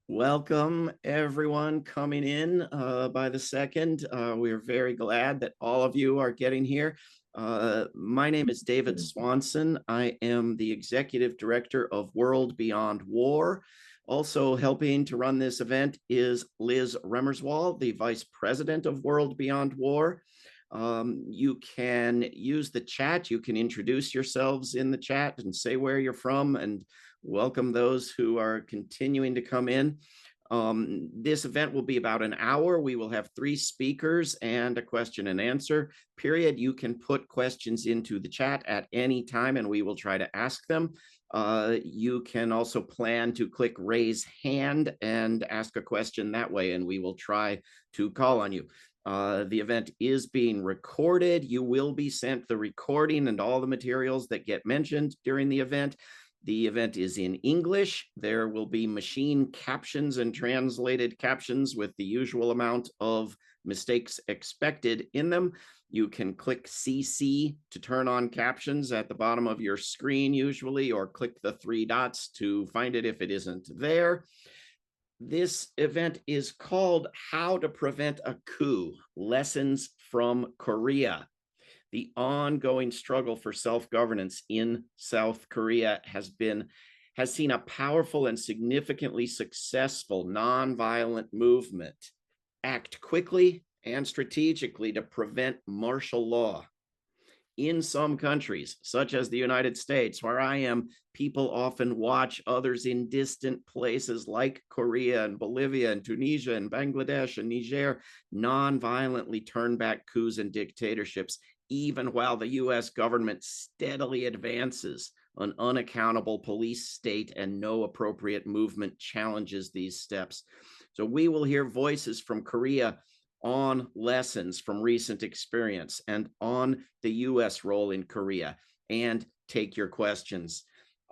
Welcome, everyone coming in by the second. We're very glad that all of you are getting here. My name is David Swanson. I am the Executive Director of World Beyond War. Also helping to run this event is Liz Remmerswall, the Vice President of World Beyond War. You can use the chat. You can introduce yourselves in the chat and say where you're from and welcome those who are continuing to come in. This event will be about an hour. We will have 3 speakers and a question and answer period. You can put questions into the chat at any time and we will try to ask them. You can also plan to click raise hand and ask a question that way, and we will try to call on you. The event is being recorded. You will be sent the recording and all the materials that get mentioned during the event. The event is in English. There will be machine captions and translated captions with the usual amount of mistakes expected in them. You can click CC to turn on captions at the bottom of your screen usually, or click the 3 dots to find it if it isn't there. This event is called How to Prevent a Coup, Lessons from Korea. The ongoing struggle for self-governance in South Korea has seen a powerful and significantly successful nonviolent movement act quickly and strategically to prevent martial law. In some countries, such as the United States, where I am, people often watch others in distant places like Korea and Bolivia and Tunisia and Bangladesh and Niger non-violently turn back coups and dictatorships, even while the US government steadily advances an unaccountable police state and no appropriate movement challenges these steps. So we will hear voices from Korea on lessons from recent experience and on the US role in Korea, and take your questions.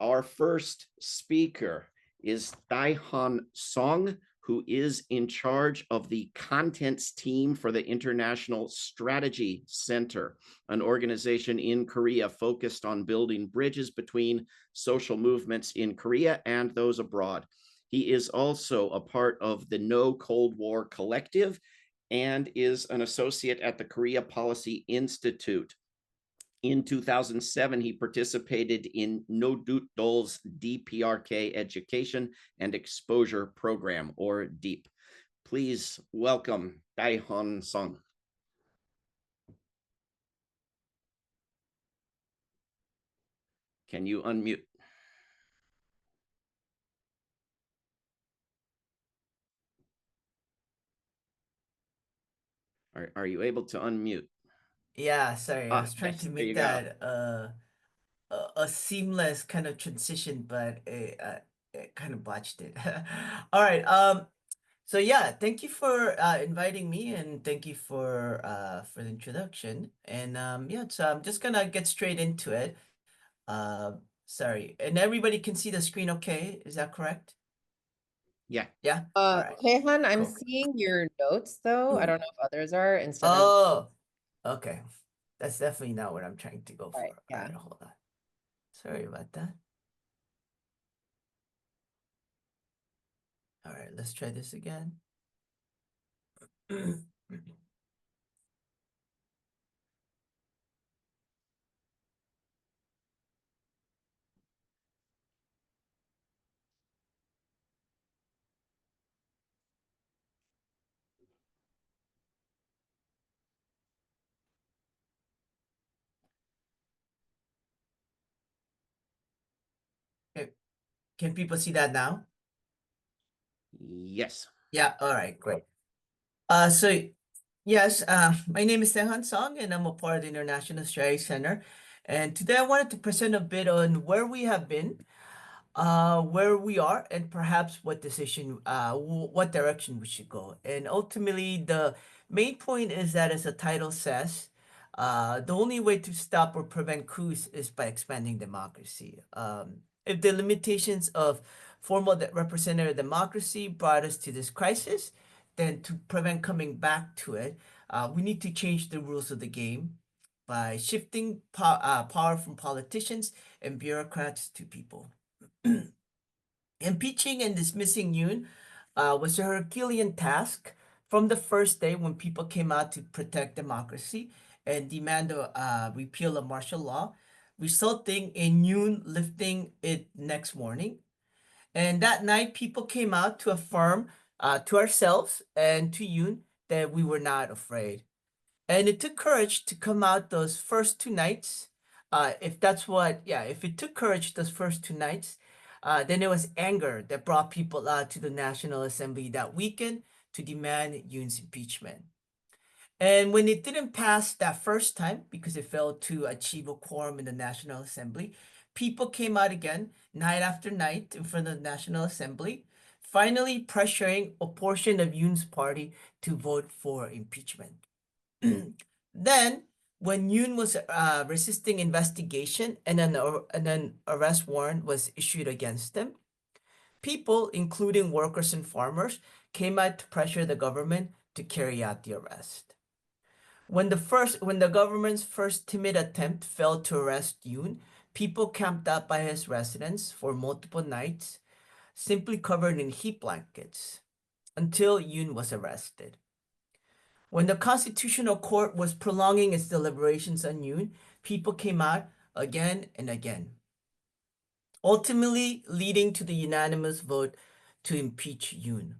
Our first speaker is Dae-Han Song, who is in charge of the contents team for the International Strategy Center, an organization in Korea focused on building bridges between social movements in Korea and those abroad. He is also a part of the No Cold War Collective and is an associate at the Korea Policy Institute. In 2007, he participated in Nodutdol's DPRK Education and Exposure Program, or DEEP. Please welcome Dae-Han Song. Can you unmute? Are you able to unmute? Yeah, sorry. I was trying Yes, to there you make go. that a seamless kind of transition, but it kind of botched it. All right. So yeah, thank you for inviting me, and thank you for the introduction. And yeah, so I'm just gonna get straight into it. Sorry. And everybody can see the screen okay? Is that correct? Yeah. Yeah. All right. Dae-Han, I'm Cool. seeing your notes though. I don't know if others are instead of. Oh, okay. That's definitely not what I'm trying to go for. Right, All yeah. right, hold on. Sorry about that. All right, let's try this again. Okay. Can people see that now? Yes. Yeah, all right, great. So yes, my name is Dae-Han Song, and I'm a part of the International Strategy Center. And today I wanted to present a bit on where we have been, where we are, and perhaps what direction we should go. And ultimately, the main point is that, as the title says, the only way to stop or prevent coups is by expanding democracy. If the limitations of formal representative democracy brought us to this crisis, then to prevent coming back to it, we need to change the rules of the game by shifting power from politicians and bureaucrats to people. Impeaching and dismissing Yoon was a Herculean task from the first day when people came out to protect democracy and demand a repeal of martial law, resulting in Yoon lifting it next morning. And that night, people came out to affirm to ourselves and to Yoon that we were not afraid. And it took courage to come out those first 2 nights. If it took courage those first 2 nights, then it was anger that brought people out to the National Assembly that weekend to demand Yoon's impeachment. And when it didn't pass that first time because it failed to achieve a quorum in the National Assembly, people came out again night after night in front of the National Assembly, finally pressuring a portion of Yoon's party to vote for impeachment. Then, when Yoon was resisting investigation and an arrest warrant was issued against him, people, including workers and farmers, came out to pressure the government to carry out the arrest. When the government's first timid attempt failed to arrest Yoon, people camped out by his residence for multiple nights, simply covered in heat blankets, until Yoon was arrested. When the Constitutional Court was prolonging its deliberations on Yoon, people came out again and again, ultimately leading to the unanimous vote to impeach Yoon.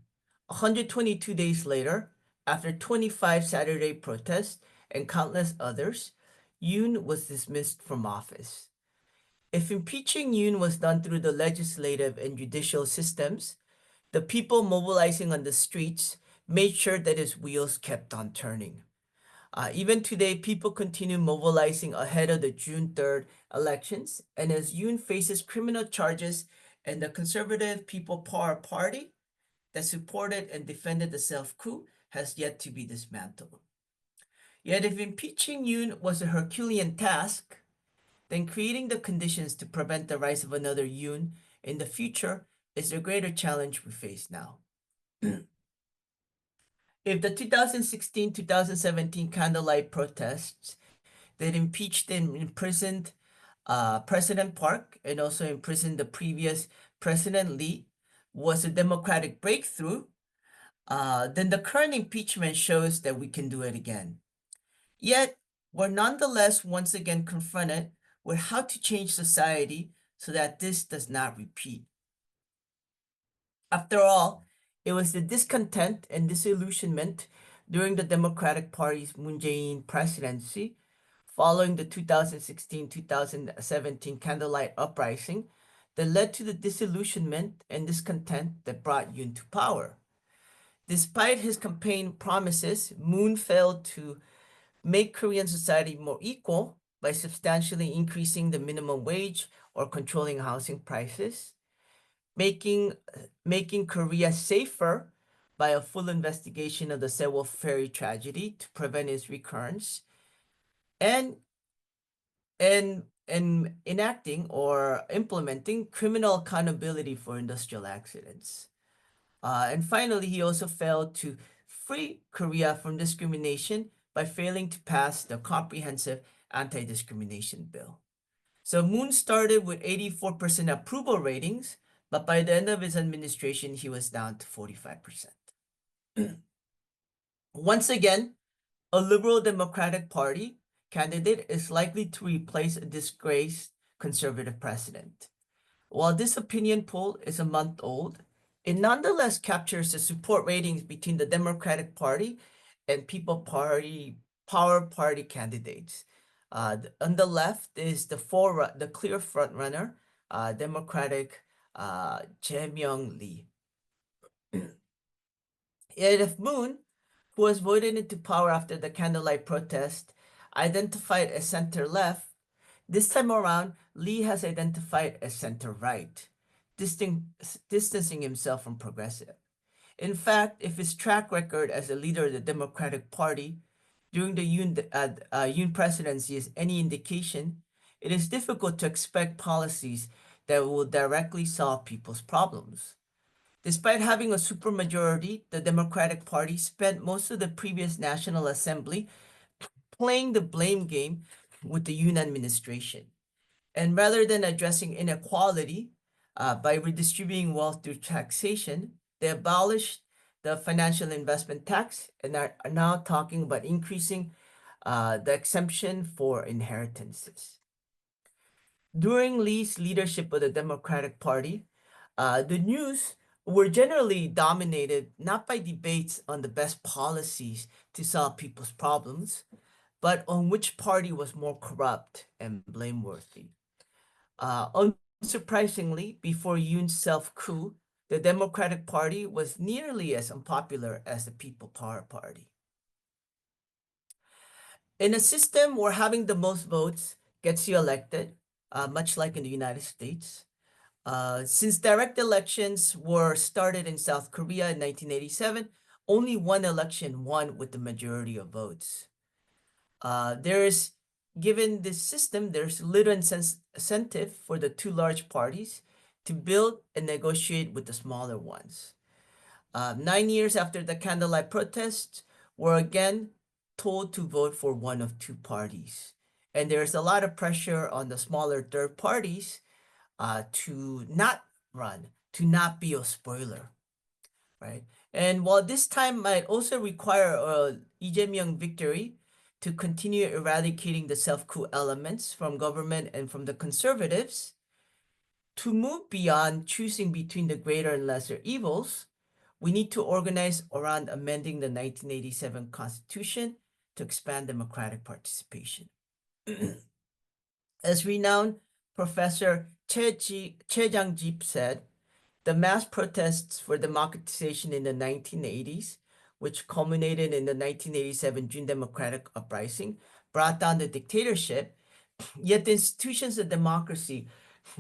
122 days later, after 25 Saturday protests and countless others, Yoon was dismissed from office. If impeaching Yoon was done through the legislative and judicial systems, the people mobilizing on the streets made sure that his wheels kept on turning. Even today, people continue mobilizing ahead of the June 3rd elections, and as Yoon faces criminal charges and the Conservative People Power Party that supported and defended the self-coup has yet to be dismantled. Yet if impeaching Yoon was a Herculean task, then creating the conditions to prevent the rise of another Yoon in the future is the greater challenge we face now. If the 2016-2017 candlelight protests that impeached and imprisoned President Park and also imprisoned the previous President Lee was a democratic breakthrough, then the current impeachment shows that we can do it again. Yet, we're nonetheless once again confronted with how to change society so that this does not repeat. After all, it was the discontent and disillusionment during the Democratic Party's Moon Jae-in presidency following the 2016-2017 candlelight uprising that led to the disillusionment and discontent that brought Yoon to power. Despite his campaign promises, Moon failed to make Korean society more equal by substantially increasing the minimum wage or controlling housing prices, making Korea safer by a full investigation of the Sewol ferry tragedy to prevent its recurrence, and enacting or implementing criminal accountability for industrial accidents. And finally, he also failed to free Korea from discrimination by failing to pass the comprehensive anti-discrimination bill. So Moon started with 84% approval ratings, but by the end of his administration, he was down to 45%. Once again, a liberal Democratic Party candidate is likely to replace a disgraced conservative president. While this opinion poll is a month old, it nonetheless captures the support ratings between the Democratic Party and People Party Power Party candidates. On the left is the clear frontrunner, Democratic Jae Myung-lee. Yet if Moon, who was voted into power after the candlelight protest, identified as center-left, this time around, Lee has identified as center-right, distancing himself from progressive. In fact, if his track record as a leader of the Democratic Party during the Yoon presidency is any indication, it is difficult to expect policies that will directly solve people's problems. Despite having a supermajority, the Democratic Party spent most of the previous National Assembly playing the blame game with the Yoon administration. And rather than addressing inequality by redistributing wealth through taxation, They abolished the financial investment tax and are now talking about increasing the exemption for inheritances. During Lee's leadership of the Democratic Party, the news were generally dominated not by debates on the best policies to solve people's problems, but on which party was more corrupt and blameworthy. Unsurprisingly, before Yoon's self-coup, the Democratic Party was nearly as unpopular as the People Power Party. In a system where having the most votes gets you elected, much like in the United States, since direct elections were started in South Korea in 1987, only one election won with the majority of votes. Given this system, there's little incentive for the two large parties to build and negotiate with the smaller ones. 9 years after the candlelight protests, we're again told to vote for one of two parties. And there's a lot of pressure on the smaller third parties to not run, to not be a spoiler, right? And while this time might also require a Lee Jae-myung victory to continue eradicating the self-coup elements from government and from the conservatives, to move beyond choosing between the greater and lesser evils, we need to organize around amending the 1987 Constitution to expand democratic participation. As renowned Professor Che Jang-jip said, the mass protests for democratization in the 1980s, which culminated in the 1987 June Democratic Uprising, brought down the dictatorship, yet the institutions of democracy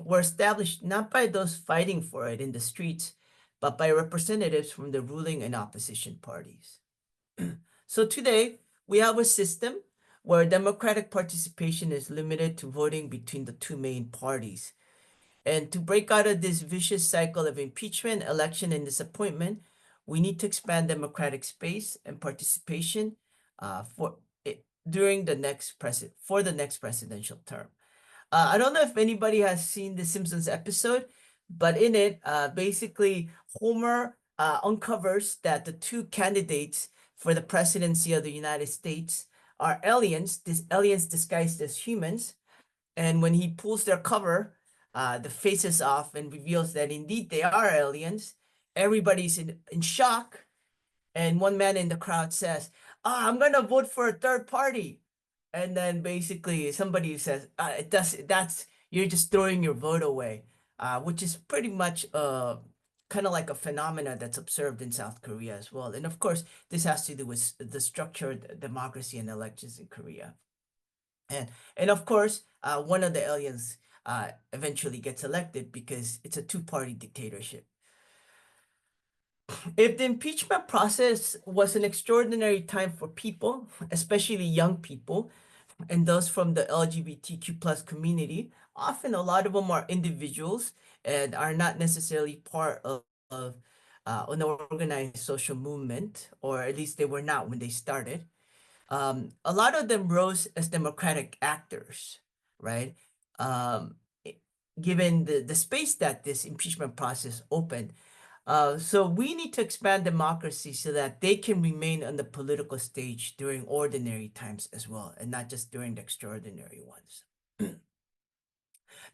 were established not by those fighting for it in the streets, but by representatives from the ruling and opposition parties. So today, we have a system where democratic participation is limited to voting between the two main parties. And to break out of this vicious cycle of impeachment, election, and disappointment, we need to expand democratic space and participation for the next presidential term. I don't know if anybody has seen the Simpsons episode, but in it, basically Homer uncovers that the two candidates for the presidency of the United States are aliens, aliens disguised as humans. And when he pulls their cover, the faces off and reveals that indeed they are aliens, everybody's in shock. And one man in the crowd says, I'm going to vote for a third party. And then basically somebody says, you're just throwing your vote away, which is pretty much kind of like a phenomena that's observed in South Korea as well. And of course, this has to do with the structured democracy and elections in Korea. And of course, one of the aliens eventually gets elected because it's a two-party dictatorship. If the impeachment process was an extraordinary time for people, especially young people, and those from the LGBTQ plus community, often a lot of them are individuals and are not necessarily part of an organized social movement, or at least they were not when they started. A lot of them rose as democratic actors, right? Given the space that this impeachment process opened. So we need to expand democracy so that they can remain on the political stage during ordinary times as well, and not just during the extraordinary ones.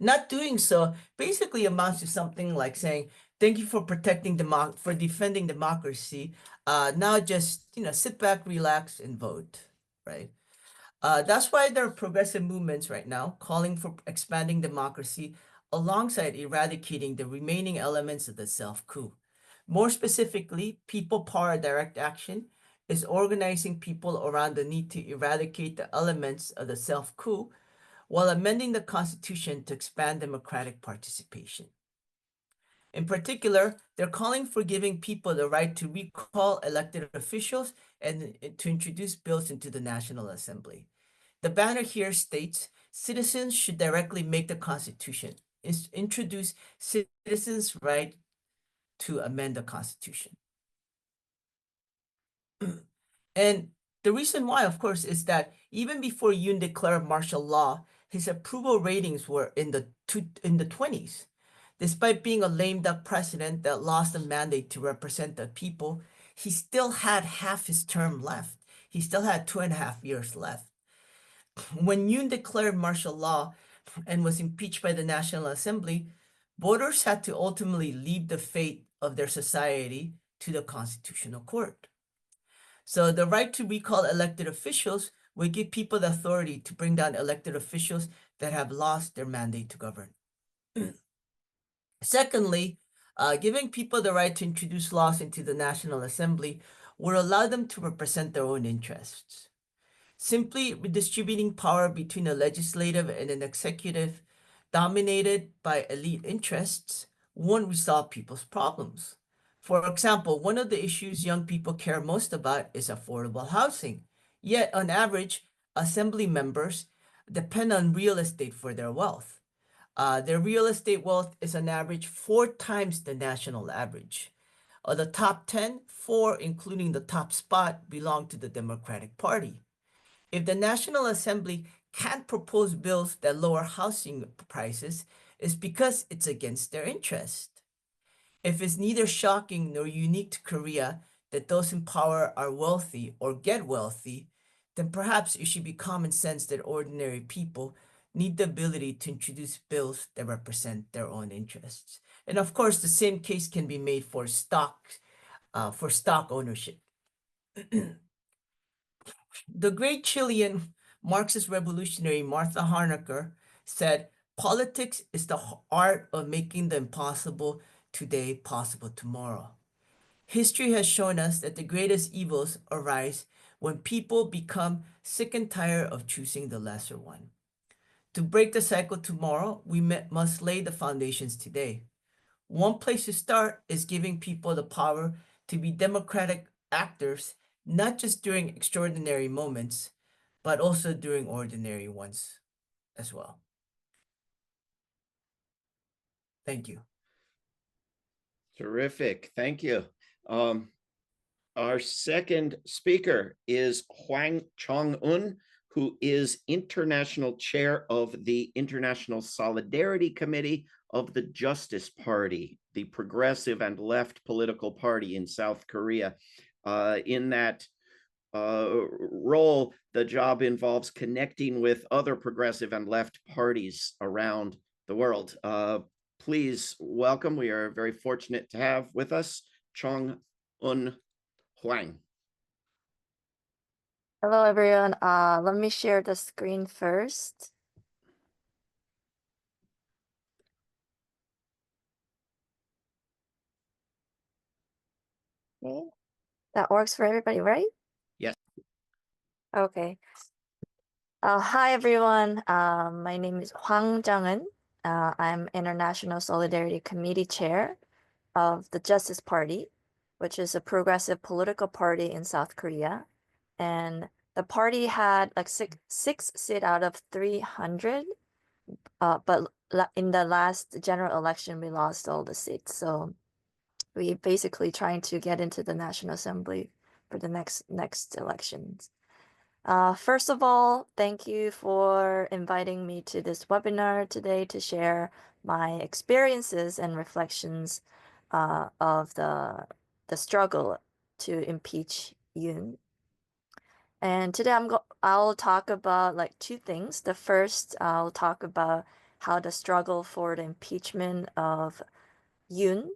Not doing so basically amounts to something like saying, thank you for defending democracy. Now just, sit back, relax, and vote, right? That's why there are progressive movements right now calling for expanding democracy alongside eradicating the remaining elements of the self-coup. More specifically, People Power Direct Action is organizing people around the need to eradicate the elements of the self-coup while amending the Constitution to expand democratic participation. In particular, they're calling for giving people the right to recall elected officials and to introduce bills into the National Assembly. The banner here states, citizens should directly make the Constitution. Introduce citizens' right to amend the Constitution. And the reason why, of course, is that even before Yoon declared martial law, his approval ratings were in the 20s. Despite being a lame duck president that lost a mandate to represent the people, he still had half his term left. He still had 2.5 years left. When Yoon declared martial law and was impeached by the National Assembly, voters had to ultimately leave the fate of their society to the Constitutional Court. So the right to recall elected officials would give people the authority to bring down elected officials that have lost their mandate to govern. Secondly, giving people the right to introduce laws into the National Assembly would allow them to represent their own interests. Simply redistributing power between a legislative and an executive dominated by elite interests won't resolve people's problems. For example, one of the issues young people care most about is affordable housing. Yet, on average, assembly members depend on real estate for their wealth. Their real estate wealth is on average 4 times the national average. Of the top 10, 4, including the top spot, belong to the Democratic Party. If the National Assembly can't propose bills that lower housing prices, it's because it's against their interest. If it's neither shocking nor unique to Korea that those in power are wealthy or get wealthy, then perhaps it should be common sense that ordinary people need the ability to introduce bills that represent their own interests. And of course, the same case can be made for stock ownership. The great Chilean Marxist revolutionary Martha Harnacker said, "Politics is the art of making the impossible today possible tomorrow." History has shown us that the greatest evils arise when people become sick and tired of choosing the lesser one. To break the cycle tomorrow, we must lay the foundations today. One place to start is giving people the power to be democratic actors, not just during extraordinary moments, but also during ordinary ones as well. Thank you. Terrific. Thank you. Our second speaker is Hwang Chong-un, who is International Chair of the International Solidarity Committee of the Justice Party, the progressive and left political party in South Korea. In that role, the job involves connecting with other progressive and left parties around the world. Please welcome, we are very fortunate to have with us Chong-un Hwang. Hello, everyone. Let me share the screen first. Okay. That works for everybody, right? Yes. Okay. Hi, everyone. My name is Hwang Jung-un. I'm International Solidarity Committee Chair of the Justice Party, which is a progressive political party in South Korea. And the party had like six seats out of 300. But in the last general election, we lost all the seats. So we basically trying to get into the National Assembly for the next elections. First of all, thank you for inviting me to this webinar today to share my experiences and reflections of the struggle to impeach Yoon. And today I'll talk about like 2 things. The first, I'll talk about how the struggle for the impeachment of Yoon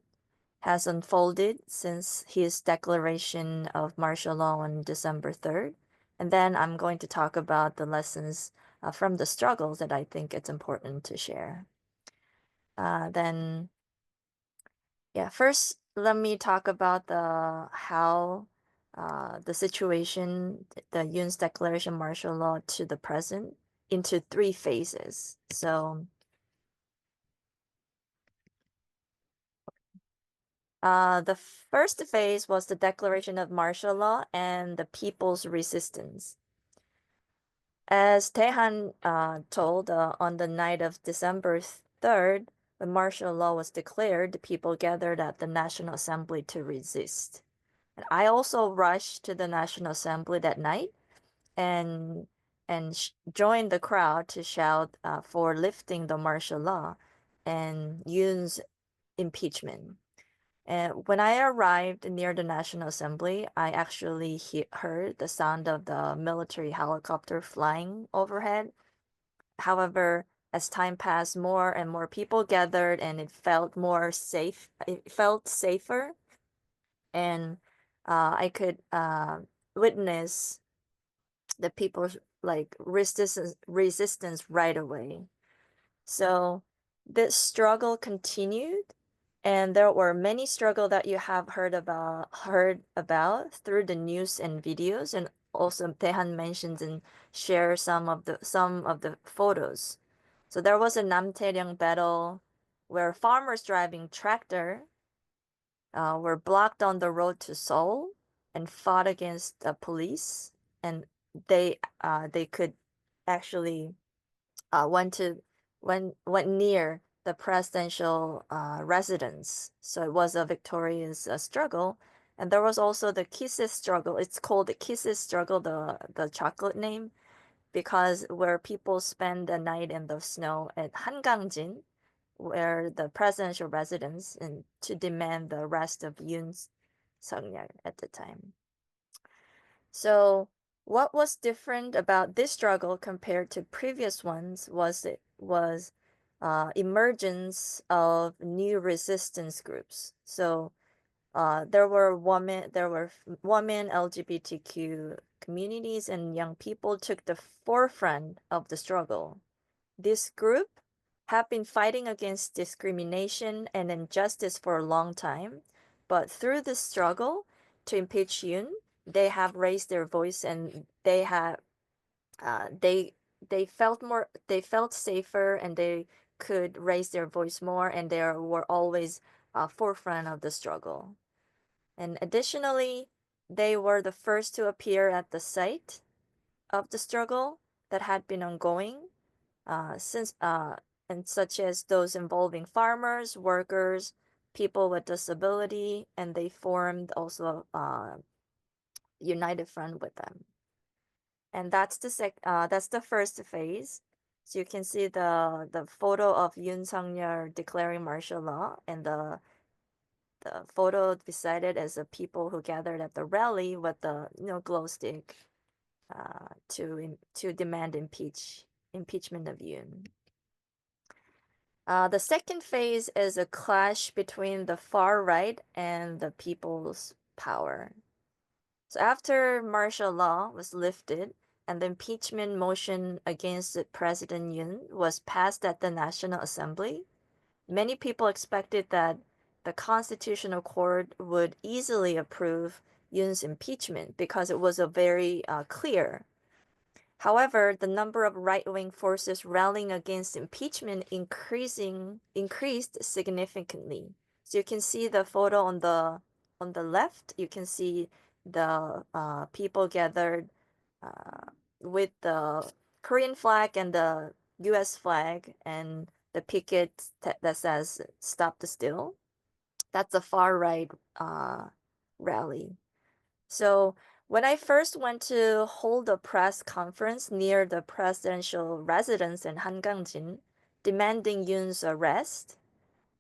has unfolded since his declaration of martial law on December 3rd. And then I'm going to talk about the lessons from the struggles that I think it's important to share. First, let me talk about how the situation, the Yoon's declaration martial law to the present into 3 phases. So the first phase was the declaration of martial law and the people's resistance. As Dae-Han told on the night of December 3rd, when martial law was declared, the people gathered at the National Assembly to resist. And I also rushed to the National Assembly that night and joined the crowd to shout for lifting the martial law and Yoon's impeachment. And when I arrived near the National Assembly, I actually heard the sound of the military helicopter flying overhead. However, as time passed, more and more people gathered, and it felt more safe. It felt safer, and I could witness the people's like resistance right away. So this struggle continued, and there were many struggle that you have heard about through the news and videos, and also Dae-Han mentions and share some of the photos. So there was a Namtaeryang battle where farmers driving tractor were blocked on the road to Seoul and fought against the police, and they could actually went near the presidential residence. So it was a victorious struggle. And there was also the Kisses struggle. It's called the Kisses struggle, the chocolate name, because where people spend the night in the snow at Hangangjin, where the presidential residence, and to demand the arrest of Yoon Suk-yeol at the time. So what was different about this struggle compared to previous ones was emergence of new resistance groups. So there were women, LGBTQ communities, and young people took the forefront of the struggle. This group have been fighting against discrimination and injustice for a long time, but through this struggle to impeach Yoon, they have raised their voice, and they have they felt safer, and they could raise their voice more, and they were always forefront of the struggle. And additionally, they were the first to appear at the site of the struggle that had been ongoing since and such as those involving farmers, workers, people with disability, and they formed also united front with them. And that's the first phase. So you can see the photo of Yoon Suk-yeol declaring martial law, and the photo beside it is the people who gathered at the rally with the glow stick to demand impeachment of Yoon. The second phase is a clash between the far right and the people's power. So after martial law was lifted and the impeachment motion against President Yoon was passed at the National Assembly, many people expected that the Constitutional Court would easily approve Yoon's impeachment because it was a very clear. However, the number of right-wing forces rallying against impeachment increased significantly. So you can see the photo on the left. You can see the people gathered with the Korean flag and the U.S. flag, and the picket that says "Stop the Steal." That's a far right rally. So when I first went to hold a press conference near the presidential residence in Hangangjin, demanding Yoon's arrest,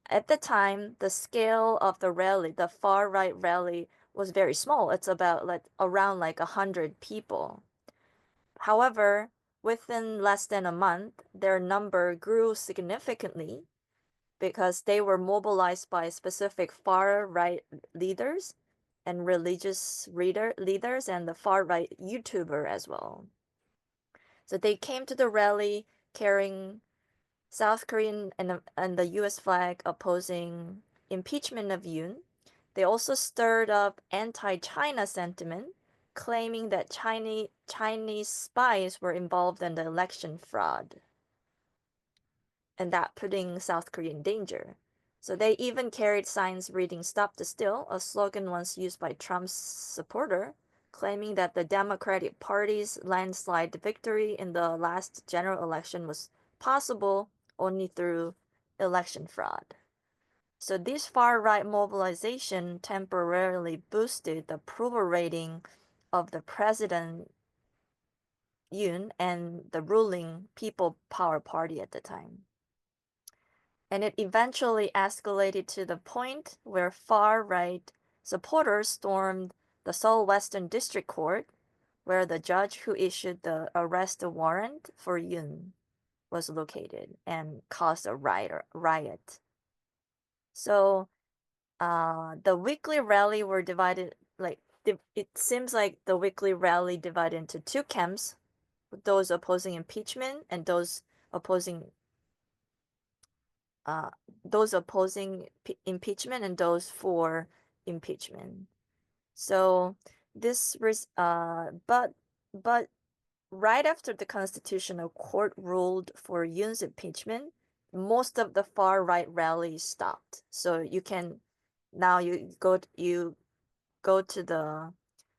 at the time, the scale of the rally, the far right rally, was very small. It's about around 100 people. However, within less than a month, their number grew significantly because they were mobilized by specific far right leaders and religious leaders and the far right YouTuber as well. So they came to the rally carrying South Korean and the US flag opposing impeachment of Yoon. They also stirred up anti-China sentiment, claiming that Chinese spies were involved in the election fraud, and that putting South Korea in danger. So they even carried signs reading "Stop the Steal," a slogan once used by Trump's supporter, claiming that the Democratic Party's landslide victory in the last general election was possible only through election fraud. So this far-right mobilization temporarily boosted the approval rating of the President Yoon and the ruling People Power Party at the time. And it eventually escalated to the point where far-right supporters stormed the Seoul Western District Court, where the judge who issued the arrest warrant for Yoon was located, and caused a riot. So the weekly rally were divided, like it seems like the weekly rally divided into two camps, those opposing impeachment and those opposing impeachment and those for impeachment. So this was but right after the Constitutional Court ruled for Yoon's impeachment, most of the far right rallies stopped. So you can now you go to the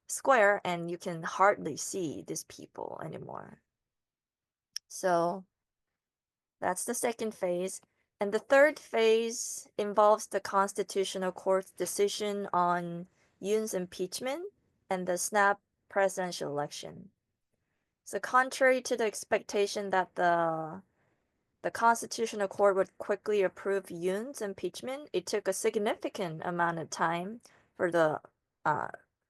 square and you can hardly see these people anymore. So that's the second phase. And the third phase involves the Constitutional Court's decision on Yoon's impeachment and the snap presidential election. So contrary to the expectation that the Constitutional Court would quickly approve Yoon's impeachment, it took a significant amount of time for the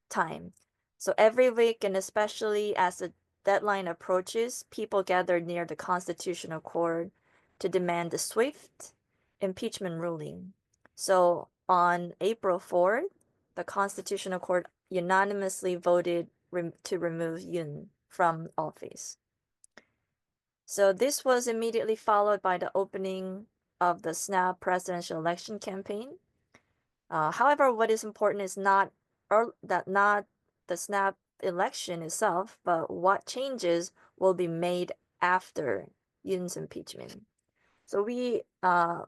time. So every week, and especially as the deadline approaches, people gathered near the Constitutional Court to demand the swift impeachment ruling. So on April 4th, the Constitutional Court unanimously voted to remove Yoon from office. So this was immediately followed by the opening of the snap presidential election campaign. However, what is important is not the snap election itself, but what changes will be made after Yoon's impeachment. So we all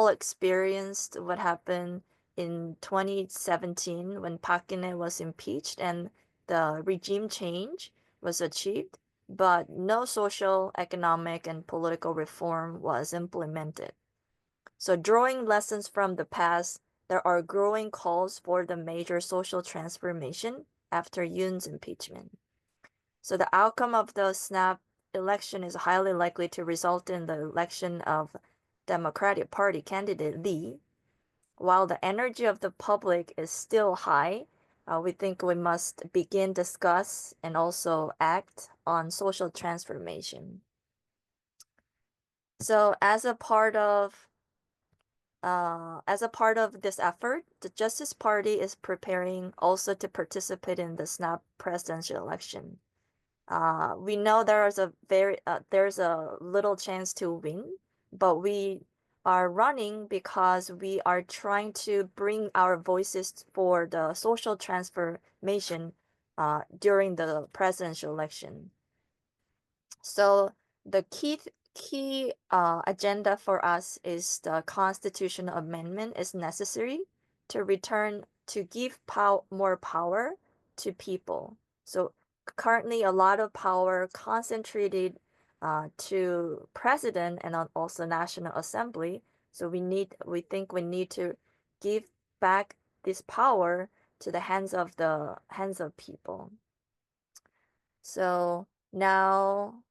experienced what happened in 2017 when Park Geun-hye was impeached and the regime change was achieved, but no social, economic, and political reform was implemented. So drawing lessons from the past, there are growing calls for the major social transformation after Yoon's impeachment. So the outcome of the snap election is highly likely to result in the election of Democratic Party candidate Lee. While the energy of the public is still high, we think we must begin discuss and also act on social transformation. So as a part of this effort, the Justice Party is preparing also to participate in the snap presidential election. We know there's a little chance to win, but we are running because we are trying to bring our voices for the social transformation during the presidential election. So the key agenda for us is the constitutional amendment is necessary to give more power to people. So currently a lot of power concentrated to president and also National Assembly. So we think we need to give back this power to the hands of people. So now,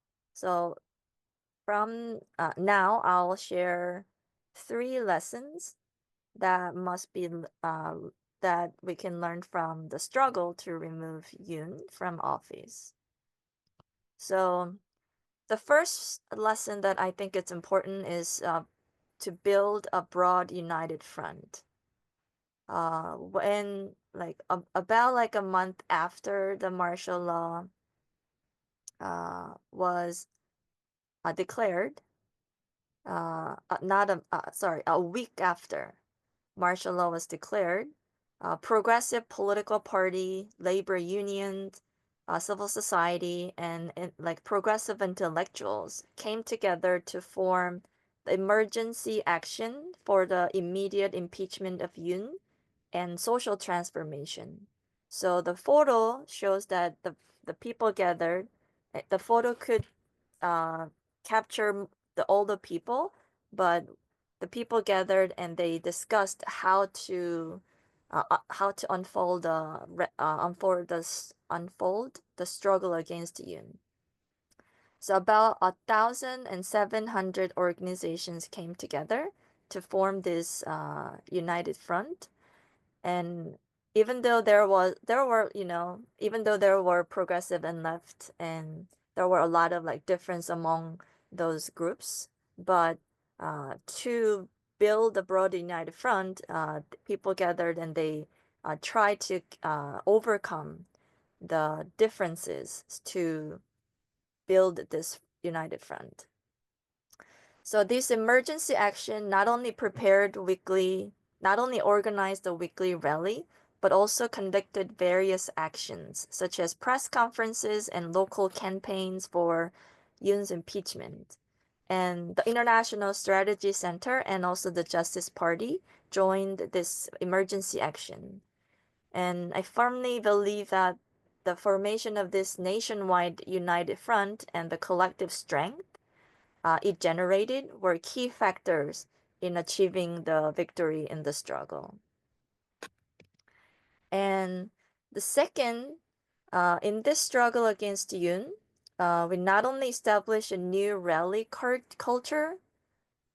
from now I'll share 3 lessons that must be that we can learn from the struggle to remove Yoon from office. So the first lesson that I think it's important is to build a broad united front. When about a month after the martial law was declared, a week after martial law was declared, progressive political party, labor unions, civil society, and progressive intellectuals came together to form the emergency action for the immediate impeachment of Yoon and social transformation. So the photo shows that the people gathered. The photo could capture all the people, but the people gathered and they discussed how to unfold the struggle against Yoon. So about 1,700 organizations came together to form this united front. And even though even though there were progressive and left, and there were a lot of like difference among those groups, but to build a broad united front, people gathered and they tried to overcome the differences to build this united front. So this emergency action not only organized a weekly rally, but also conducted various actions, such as press conferences and local campaigns for Yoon's impeachment. And the International Strategy Center and also the Justice Party joined this emergency action. And I firmly believe that the formation of this nationwide united front and the collective strength it generated were key factors in achieving the victory in the struggle. And the second, in this struggle against Yoon, we not only established a new rally culture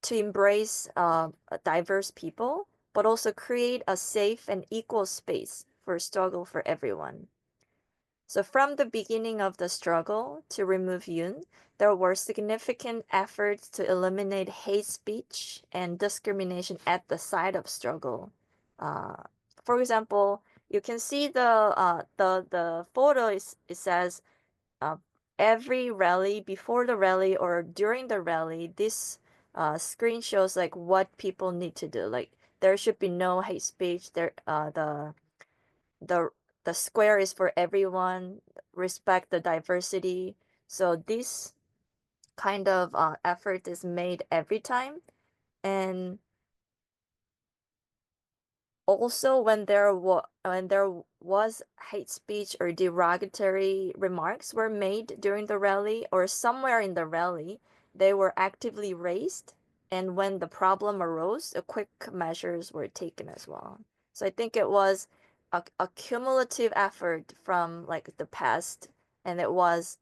to embrace diverse people, but also create a safe and equal space for struggle for everyone. So from the beginning of the struggle to remove Yoon, there were significant efforts to eliminate hate speech and discrimination at the site of struggle. For example, you can see the photo it says every rally, before the rally or during the rally, this screen shows like what people need to do. Like there should be no hate speech. The square is for everyone, respect the diversity. So this kind of effort is made every time. And also when there was hate speech or derogatory remarks were made during the rally or somewhere in the rally, they were actively raised. And when the problem arose, quick measures were taken as well. So I think it was a cumulative effort from like the past, and it was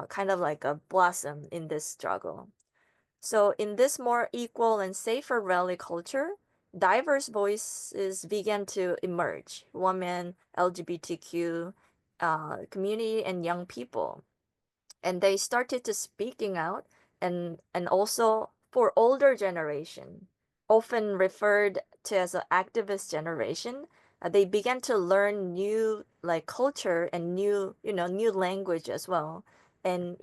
kind of like a blossom in this struggle. So in this more equal and safer rally culture, diverse voices began to emerge: women, LGBTQ community, and young people. And they started to speaking out, and also for older generation, often referred to as an activist generation, they began to learn new like culture and new language as well. And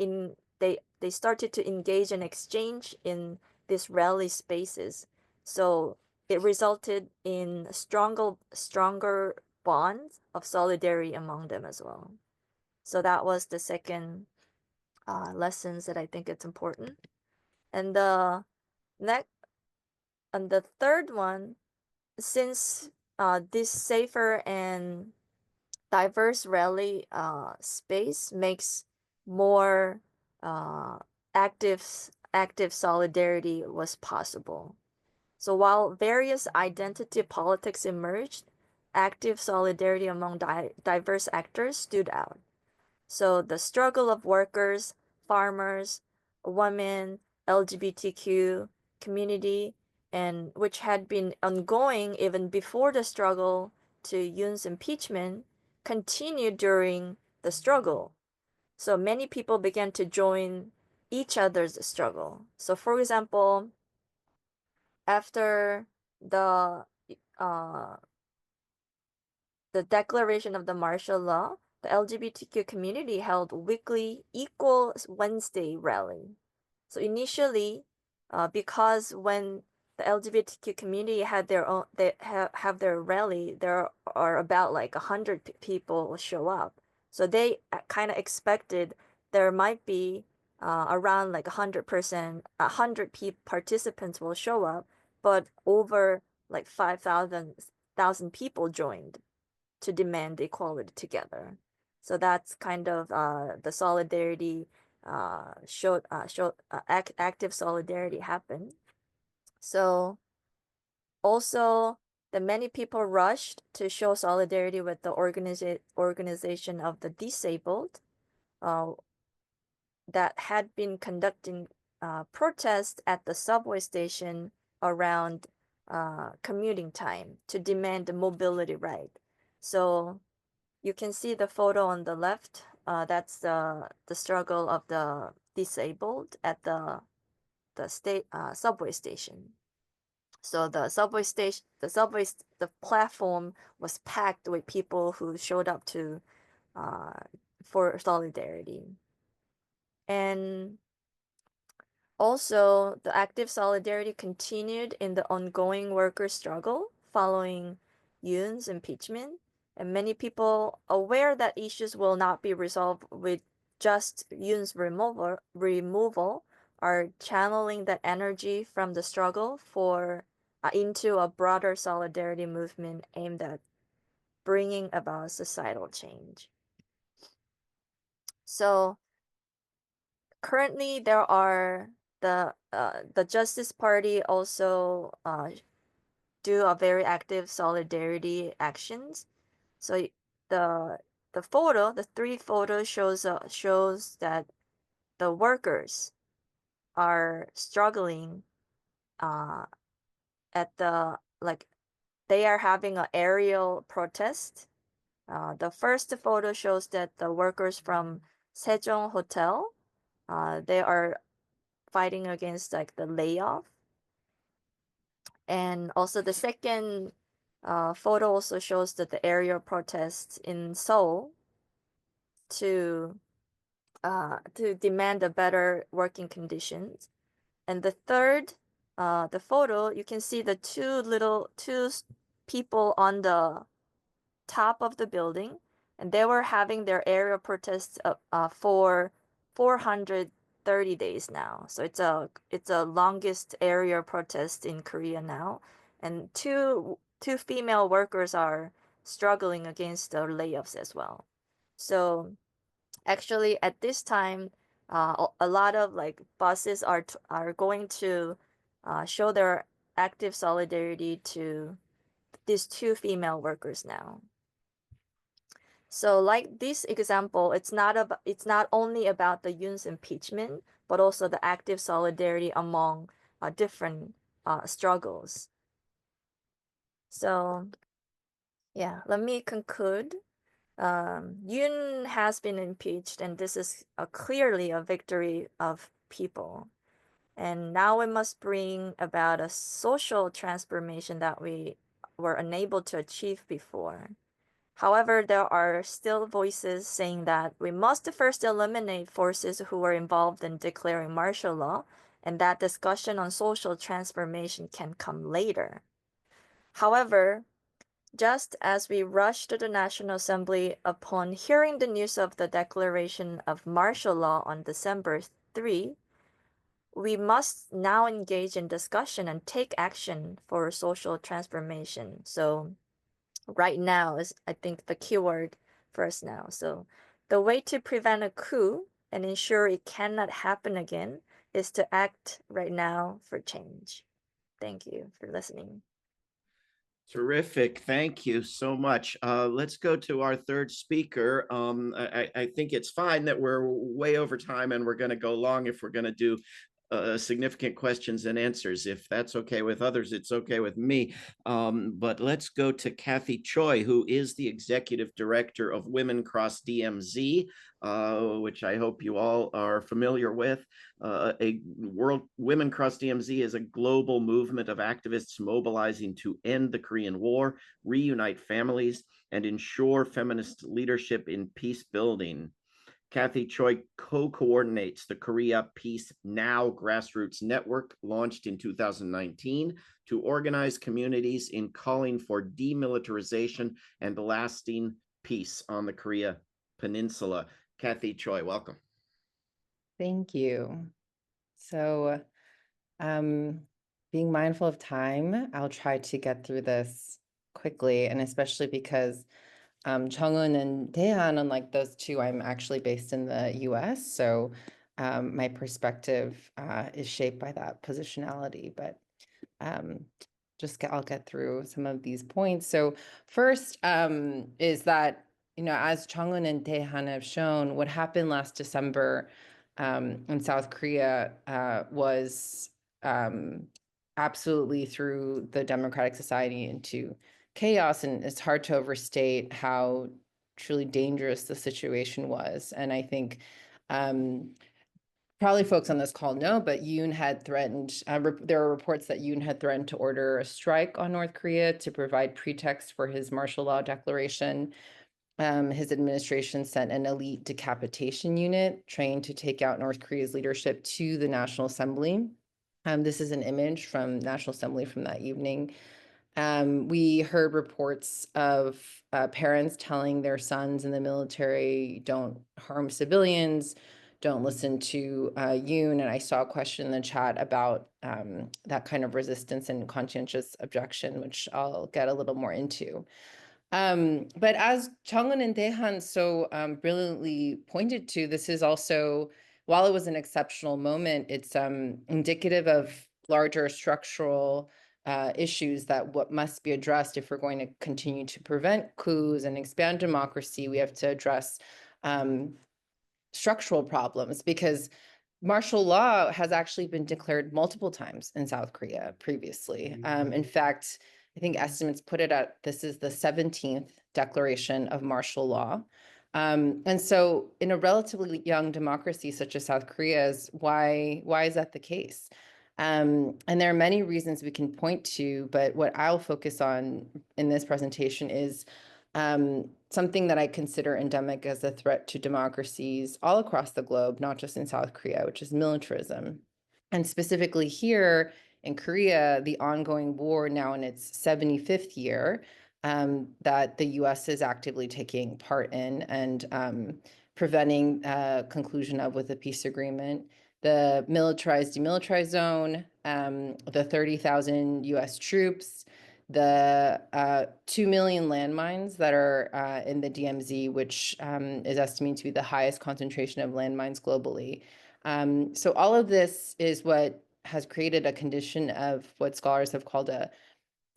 they started to engage and exchange in these rally spaces. So it resulted in stronger bonds of solidarity among them as well. So that was the second lessons that I think it's important. And the next and the third one, since this safer and diverse rally space makes more uh, active solidarity was possible. So while various identity politics emerged, active solidarity among diverse actors stood out. So the struggle of workers, farmers, women, LGBTQ community, and which had been ongoing even before the struggle to Yoon's impeachment, continued during the struggle. So many people began to join each other's struggle. So for example, after the uh, the declaration of the martial law, the LGBTQ community held weekly Equal Wednesday rally. So initially, because when the LGBTQ community had their own, they have their rally, there are about like 100 people show up. So they kind of expected there might be around like 100%, 100 participants will show up, but over like 5,000 people joined to demand equality together. So that's kind of the solidarity active solidarity happened. So also the many people rushed to show solidarity with the organization of the disabled. that had been conducting protests at the subway station around commuting time to demand a mobility right. So you can see the photo on the left. That's the struggle of the disabled at the subway station. So the platform was packed with people who showed up to for solidarity. And also, the active solidarity continued in the ongoing worker struggle following Yoon's impeachment, and many people aware that issues will not be resolved with just Yoon's removal are channeling that energy from the struggle into a broader solidarity movement aimed at bringing about societal change. So currently, there are the Justice Party also do a very active solidarity actions. So the the three photos shows that the workers are struggling at the they are having an aerial protest. The first photo shows that the workers from Sejong Hotel, they are fighting against the layoff. And also the second photo also shows that the aerial protests in Seoul to demand a better working conditions. And the third, the photo, you can see the two people on the top of the building, and they were having their aerial protests for 430 days now. So it's a longest aerial protest in Korea now, and two female workers are struggling against the layoffs as well. So actually, at this time, a lot of buses are going to show their active solidarity to these two female workers now. So like this example, it's not only about the Yoon's impeachment, but also the active solidarity among different struggles. So yeah, let me conclude. Yoon has been impeached, and this is clearly a victory of people. And now we must bring about a social transformation that we were unable to achieve before. However, there are still voices saying that we must first eliminate forces who were involved in declaring martial law, and that discussion on social transformation can come later. However, just as we rushed to the National Assembly upon hearing the news of the declaration of martial law on December 3, we must now engage in discussion and take action for social transformation. So right now is, I think, the keyword for us now. So the way to prevent a coup and ensure it cannot happen again is to act right now for change. Thank you for listening. Terrific. Thank you so much. Let's go to our third speaker. I think it's fine that we're way over time and we're going to go long if we're going to do significant questions and answers. If that's okay with others, it's okay with me. But let's go to Kathy Choi, who is the executive director of Women Cross DMZ, which I hope you all are familiar with. Women Cross DMZ is a global movement of activists mobilizing to end the Korean War, reunite families, and ensure feminist leadership in peace building. Kathy Choi co-coordinates the Korea Peace Now grassroots network launched in 2019 to organize communities in calling for demilitarization and lasting peace on the Korea Peninsula. Kathy Choi, welcome. Thank you. So, being mindful of time, I'll try to get through this quickly, and especially because Jung-un and Dae-Han, unlike those two, I'm actually based in the US, so my perspective is shaped by that positionality, but I'll get through some of these points. So first is that, as Jung-un and Dae-Han have shown, what happened last December in South Korea was absolutely threw the democratic society into chaos, and it's hard to overstate how truly dangerous the situation was. And I think probably folks on this call know, but Yoon had threatened, there are reports that Yoon had threatened to order a strike on North Korea to provide pretext for his martial law declaration. His administration sent an elite decapitation unit trained to take out North Korea's leadership to the National Assembly. This is an image from National Assembly from that evening. We heard reports of parents telling their sons in the military, don't harm civilians, don't listen to Yoon. And I saw a question in the chat about that kind of resistance and conscientious objection, which I'll get a little more into. But as Changwon and Dae-Han so brilliantly pointed to, this is also, while it was an exceptional moment, it's indicative of larger structural issues that what must be addressed if we're going to continue to prevent coups and expand democracy. We have to address structural problems, because martial law has actually been declared multiple times in South Korea previously. In fact, I think estimates put it at, this is the 17th declaration of martial law. And so in a relatively young democracy such as South Korea's, why is that the case? And there are many reasons we can point to, but what I'll focus on in this presentation is something that I consider endemic as a threat to democracies all across the globe, not just in South Korea, which is militarism. And specifically here in Korea, the ongoing war now in its 75th year that the US is actively taking part in and preventing conclusion of with a peace agreement. The militarized demilitarized zone, the 30,000 US troops, the 2 million landmines that are in the DMZ, which is estimated to be the highest concentration of landmines globally. So all of this is what has created a condition of what scholars have called a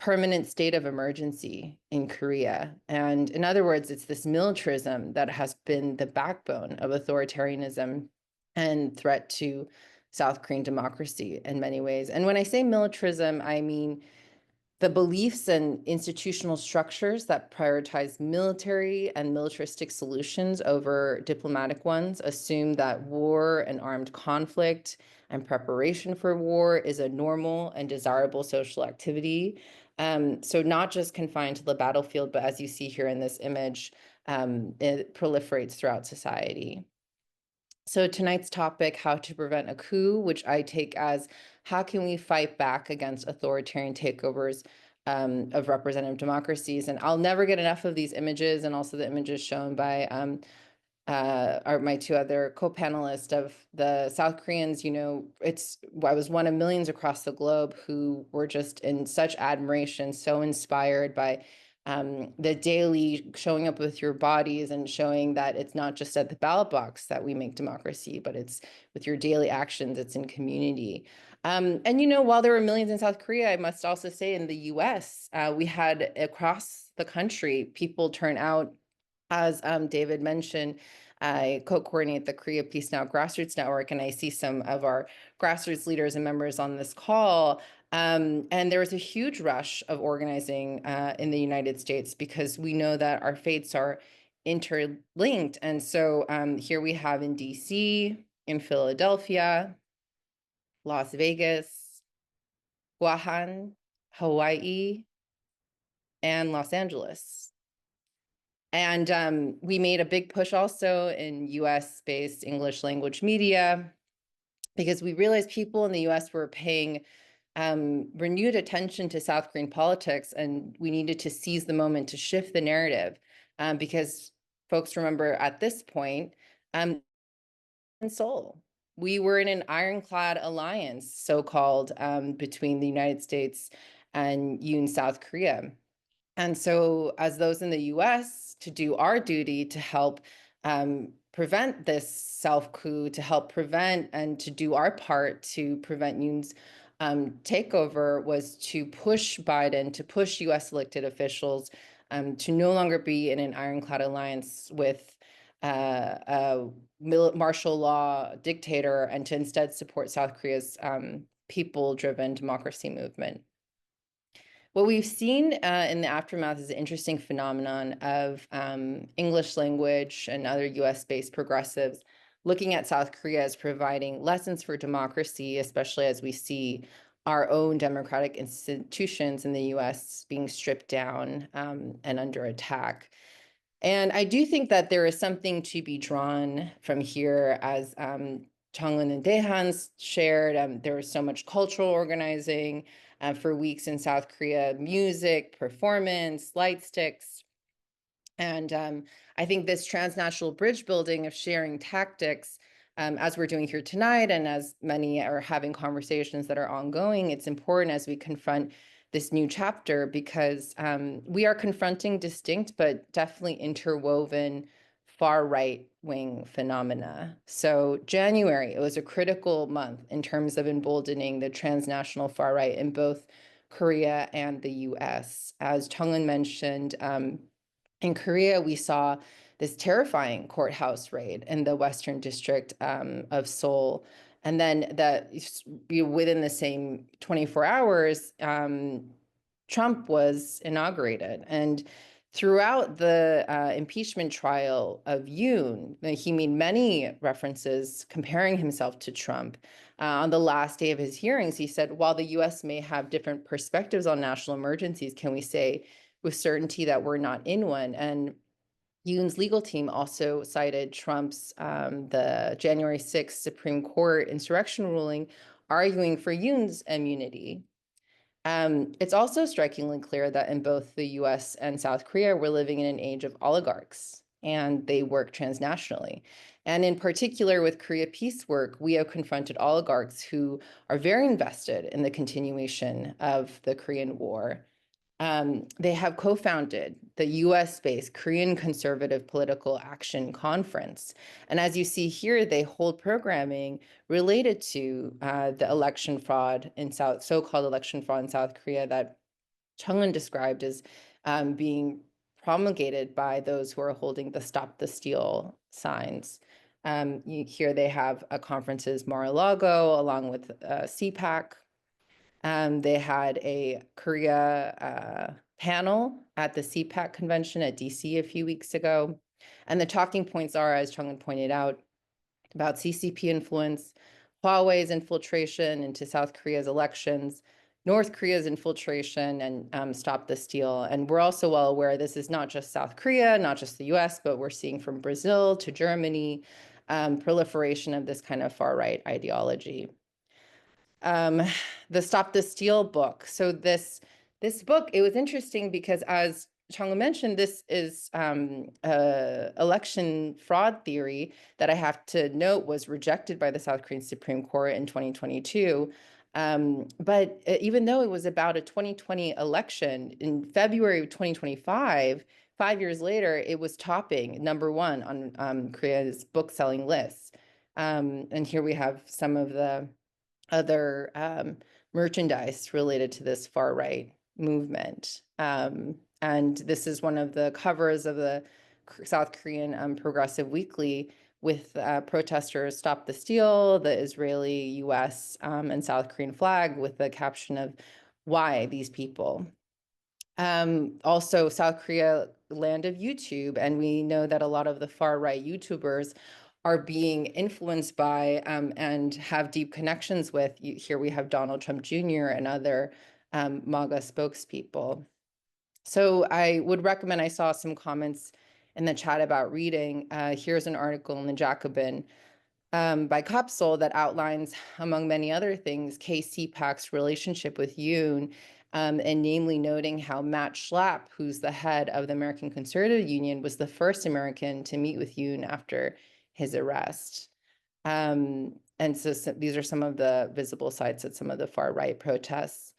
permanent state of emergency in Korea. And in other words, it's this militarism that has been the backbone of authoritarianism and threat to South Korean democracy in many ways. And when I say militarism, I mean the beliefs and institutional structures that prioritize military and militaristic solutions over diplomatic ones assume that war and armed conflict and preparation for war is a normal and desirable social activity. So not just confined to the battlefield, but as you see here in this image, it proliferates throughout society. So tonight's topic, how to prevent a coup, which I take as how can we fight back against authoritarian takeovers of representative democracies. And I'll never get enough of these images, and also the images shown by my two other co-panelists of the South Koreans. You know, I was one of millions across the globe who were just in such admiration, so inspired by the daily showing up with your bodies and showing that it's not just at the ballot box that we make democracy, but it's with your daily actions, it's in community. And, you know, while there were millions in South Korea, I must also say in the US, we had across the country, people turn out, as David mentioned. I co-coordinate the Korea Peace Now Grassroots Network, and I see some of our grassroots leaders and members on this call. And there was a huge rush of organizing in the United States because we know that our fates are interlinked. And so here we have in DC, in Philadelphia, Las Vegas, Wuhan, Hawaii, and Los Angeles. And we made a big push also in US-based English language media because we realized people in the US were paying renewed attention to South Korean politics, and we needed to seize the moment to shift the narrative because folks remember at this point, in Seoul, we were in an ironclad alliance, so-called, between the United States and Yoon South Korea. And so as those in the US, to do our duty to help prevent this self-coup, to help prevent and to do our part to prevent Yoon's takeover, was to push Biden, to push US elected officials to no longer be in an ironclad alliance with martial law dictator and to instead support South Korea's people-driven democracy movement. What we've seen in the aftermath is an interesting phenomenon of English language and other US-based progressives looking at South Korea as providing lessons for democracy, especially as we see our own democratic institutions in the US being stripped down and under attack. And I do think that there is something to be drawn from here, as Changwon and Dae-Han shared. There was so much cultural organizing for weeks in South Korea, music, performance, light sticks. And I think this transnational bridge building of sharing tactics, as we're doing here tonight, and as many are having conversations that are ongoing, it's important as we confront this new chapter, because we are confronting distinct but definitely interwoven far right-wing phenomena. So January, it was a critical month in terms of emboldening the transnational far right in both Korea and the US. As Changwon mentioned, in Korea, we saw this terrifying courthouse raid in the Western District of Seoul. And then within the same 24 hours, Trump was inaugurated. And throughout the impeachment trial of Yoon, he made many references comparing himself to Trump. On the last day of his hearings, he said, while the US may have different perspectives on national emergencies, can we say with certainty that we're not in one? And Yoon's legal team also cited Trump's the January 6th Supreme Court insurrection ruling, arguing for Yoon's immunity. It's also strikingly clear that in both the US and South Korea, we're living in an age of oligarchs, and they work transnationally. And in particular, with Korea Peace Work, we have confronted oligarchs who are very invested in the continuation of the Korean War. They have co-founded the US-based Korean Conservative Political Action Conference. And as you see here, they hold programming related to the election fraud in so-called election fraud in South Korea that Changwon described as being promulgated by those who are holding the Stop the Steal signs. Here they have conferences Mar-a-Lago along with CPAC. They had a Korea panel at the CPAC convention at DC a few weeks ago. And the talking points are, as Changwon pointed out, about CCP influence, Huawei's infiltration into South Korea's elections, North Korea's infiltration, and Stop the Steal. And we're also well aware this is not just South Korea, not just the US, but we're seeing from Brazil to Germany, proliferation of this kind of far-right ideology. The Stop the Steal book. So this book, it was interesting because, as Changwon mentioned, this is election fraud theory that I have to note was rejected by the South Korean Supreme Court in 2022. But even though it was about a 2020 election, in February of 2025, 5 years later, it was topping #1 on Korea's book-selling lists. And here we have some of the other merchandise related to this far-right movement. And this is one of the covers of the South Korean Progressive Weekly with protesters Stop the Steal, the Israeli, US, and South Korean flag with the caption of "Why these people?" Also, South Korea, land of YouTube, and we know that a lot of the far-right YouTubers are being influenced by and have deep connections with. Here we have Donald Trump Jr. and other MAGA spokespeople. So I would recommend, I saw some comments in the chat about reading. Here's an article in the Jacobin by Capsule that outlines, among many other things, KCPAC's relationship with Yoon, and namely noting how Matt Schlapp, who's the head of the American Conservative Union, was the first American to meet with Yoon after his arrest. And so these are some of the visible sites at some of the far-right protests.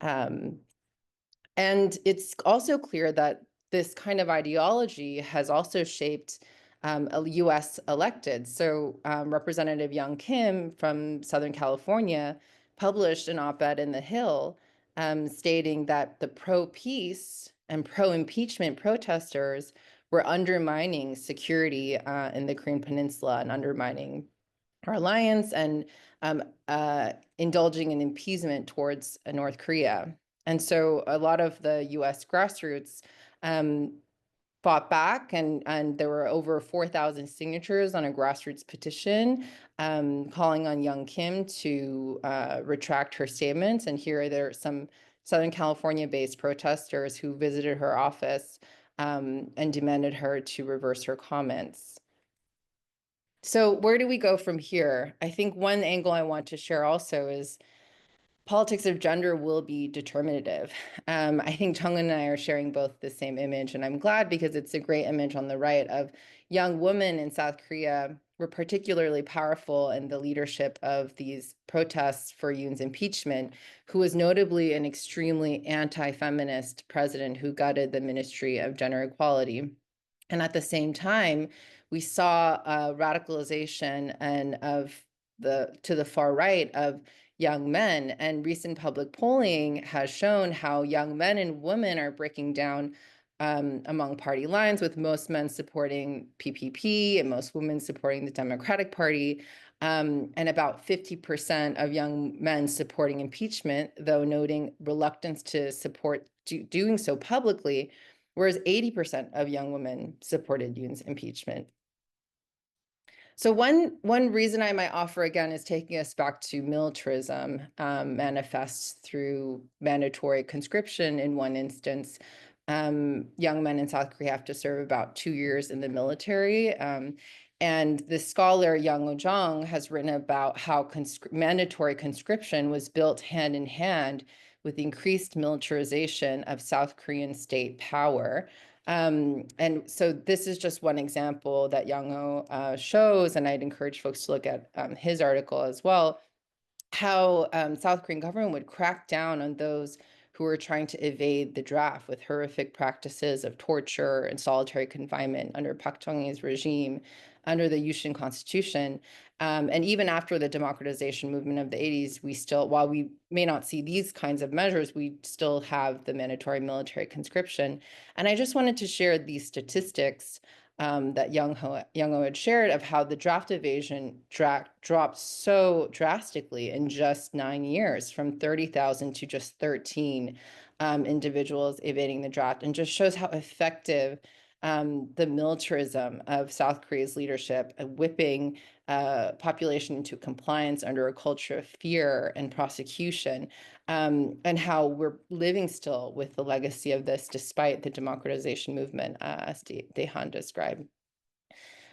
And it's also clear that this kind of ideology has also shaped US elected. So Representative Young Kim from Southern California published an op-ed in The Hill stating that the pro-peace and pro-impeachment protesters were undermining security in the Korean Peninsula and undermining our alliance and indulging in appeasement towards North Korea. And so a lot of the US grassroots fought back, and there were over 4,000 signatures on a grassroots petition calling on Young Kim to retract her statements. And here there are some Southern California-based protesters who visited her office and demanded her to reverse her comments. So where do we go from here? I think one angle I want to share also is politics of gender will be determinative. I think Chung and I are sharing both the same image, and I'm glad because it's a great image on the right of young women in South Korea were particularly powerful in the leadership of these protests for Yoon's impeachment, who was notably an extremely anti-feminist president who gutted the Ministry of Gender Equality. And at the same time, we saw radicalization and to the far right of young men, and recent public polling has shown how young men and women are breaking down among party lines, with most men supporting PPP and most women supporting the Democratic Party, and about 50% of young men supporting impeachment, though noting reluctance to support doing so publicly, whereas 80% of young women supported Yoon's impeachment. So one reason I might offer again is taking us back to militarism manifests through mandatory conscription. In one instance, young men in South Korea have to serve about 2 years in the military. And the scholar Yang Ojong has written about how mandatory conscription was built hand in hand with the increased militarization of South Korean state power. And so this is just one example that Yang-ho shows, and I'd encourage folks to look at his article as well, how South Korean government would crack down on those who were trying to evade the draft with horrific practices of torture and solitary confinement under Park Chung-hee's regime, under the Yushin Constitution. And even after the democratization movement of the 80s, we still, while we may not see these kinds of measures, we still have the mandatory military conscription. And I just wanted to share these statistics that Yang-ho had shared of how the draft evasion dropped so drastically in just 9 years, from 30,000 to just 13 individuals evading the draft, and just shows how effective the militarism of South Korea's leadership, whipping population into compliance under a culture of fear and prosecution, and how we're living still with the legacy of this despite the democratization movement, as Dae-Han described.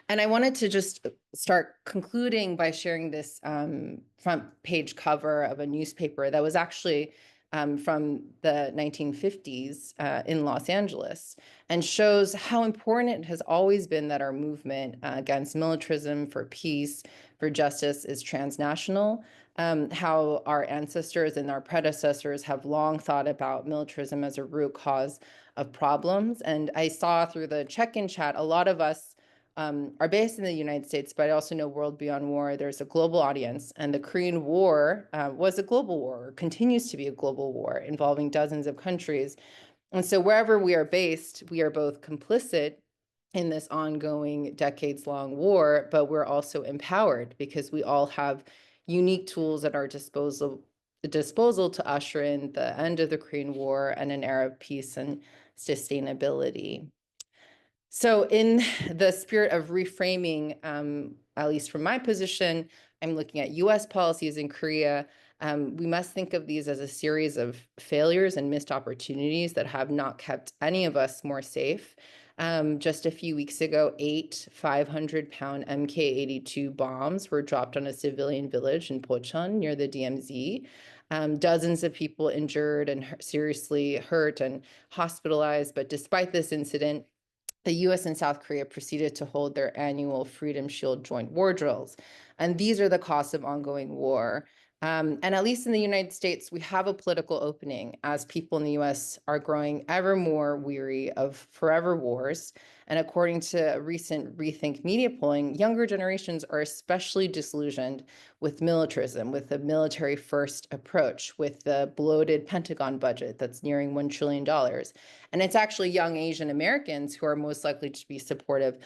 And I wanted to just start concluding by sharing this front page cover of a newspaper that was actually from the 1950s in Los Angeles, and shows how important it has always been that our movement against militarism, for peace, for justice is transnational, how our ancestors and our predecessors have long thought about militarism as a root cause of problems. And I saw through the check-in chat, a lot of us are based in the United States, but I also know World Beyond War, there's a global audience, and the Korean War was a global war, or continues to be a global war involving dozens of countries. And so wherever we are based, we are both complicit in this ongoing decades-long war, but we're also empowered because we all have unique tools at our disposal to usher in the end of the Korean War and an era of peace and sustainability. So in the spirit of reframing, at least from my position, I'm looking at US policies in Korea. We must think of these as a series of failures and missed opportunities that have not kept any of us more safe. Just a few weeks ago, 8 500-pound MK-82 bombs were dropped on a civilian village in Pocheon near the DMZ. Dozens of people injured and seriously hurt and hospitalized. But despite this incident, the US and South Korea proceeded to hold their annual Freedom Shield joint war drills. And these are the costs of ongoing war. And at least in the United States, we have a political opening as people in the US are growing ever more weary of forever wars. And according to recent Rethink Media polling, younger generations are especially disillusioned with militarism, with the military first approach, with the bloated Pentagon budget that's nearing $1 trillion. And it's actually young Asian Americans who are most likely to be supportive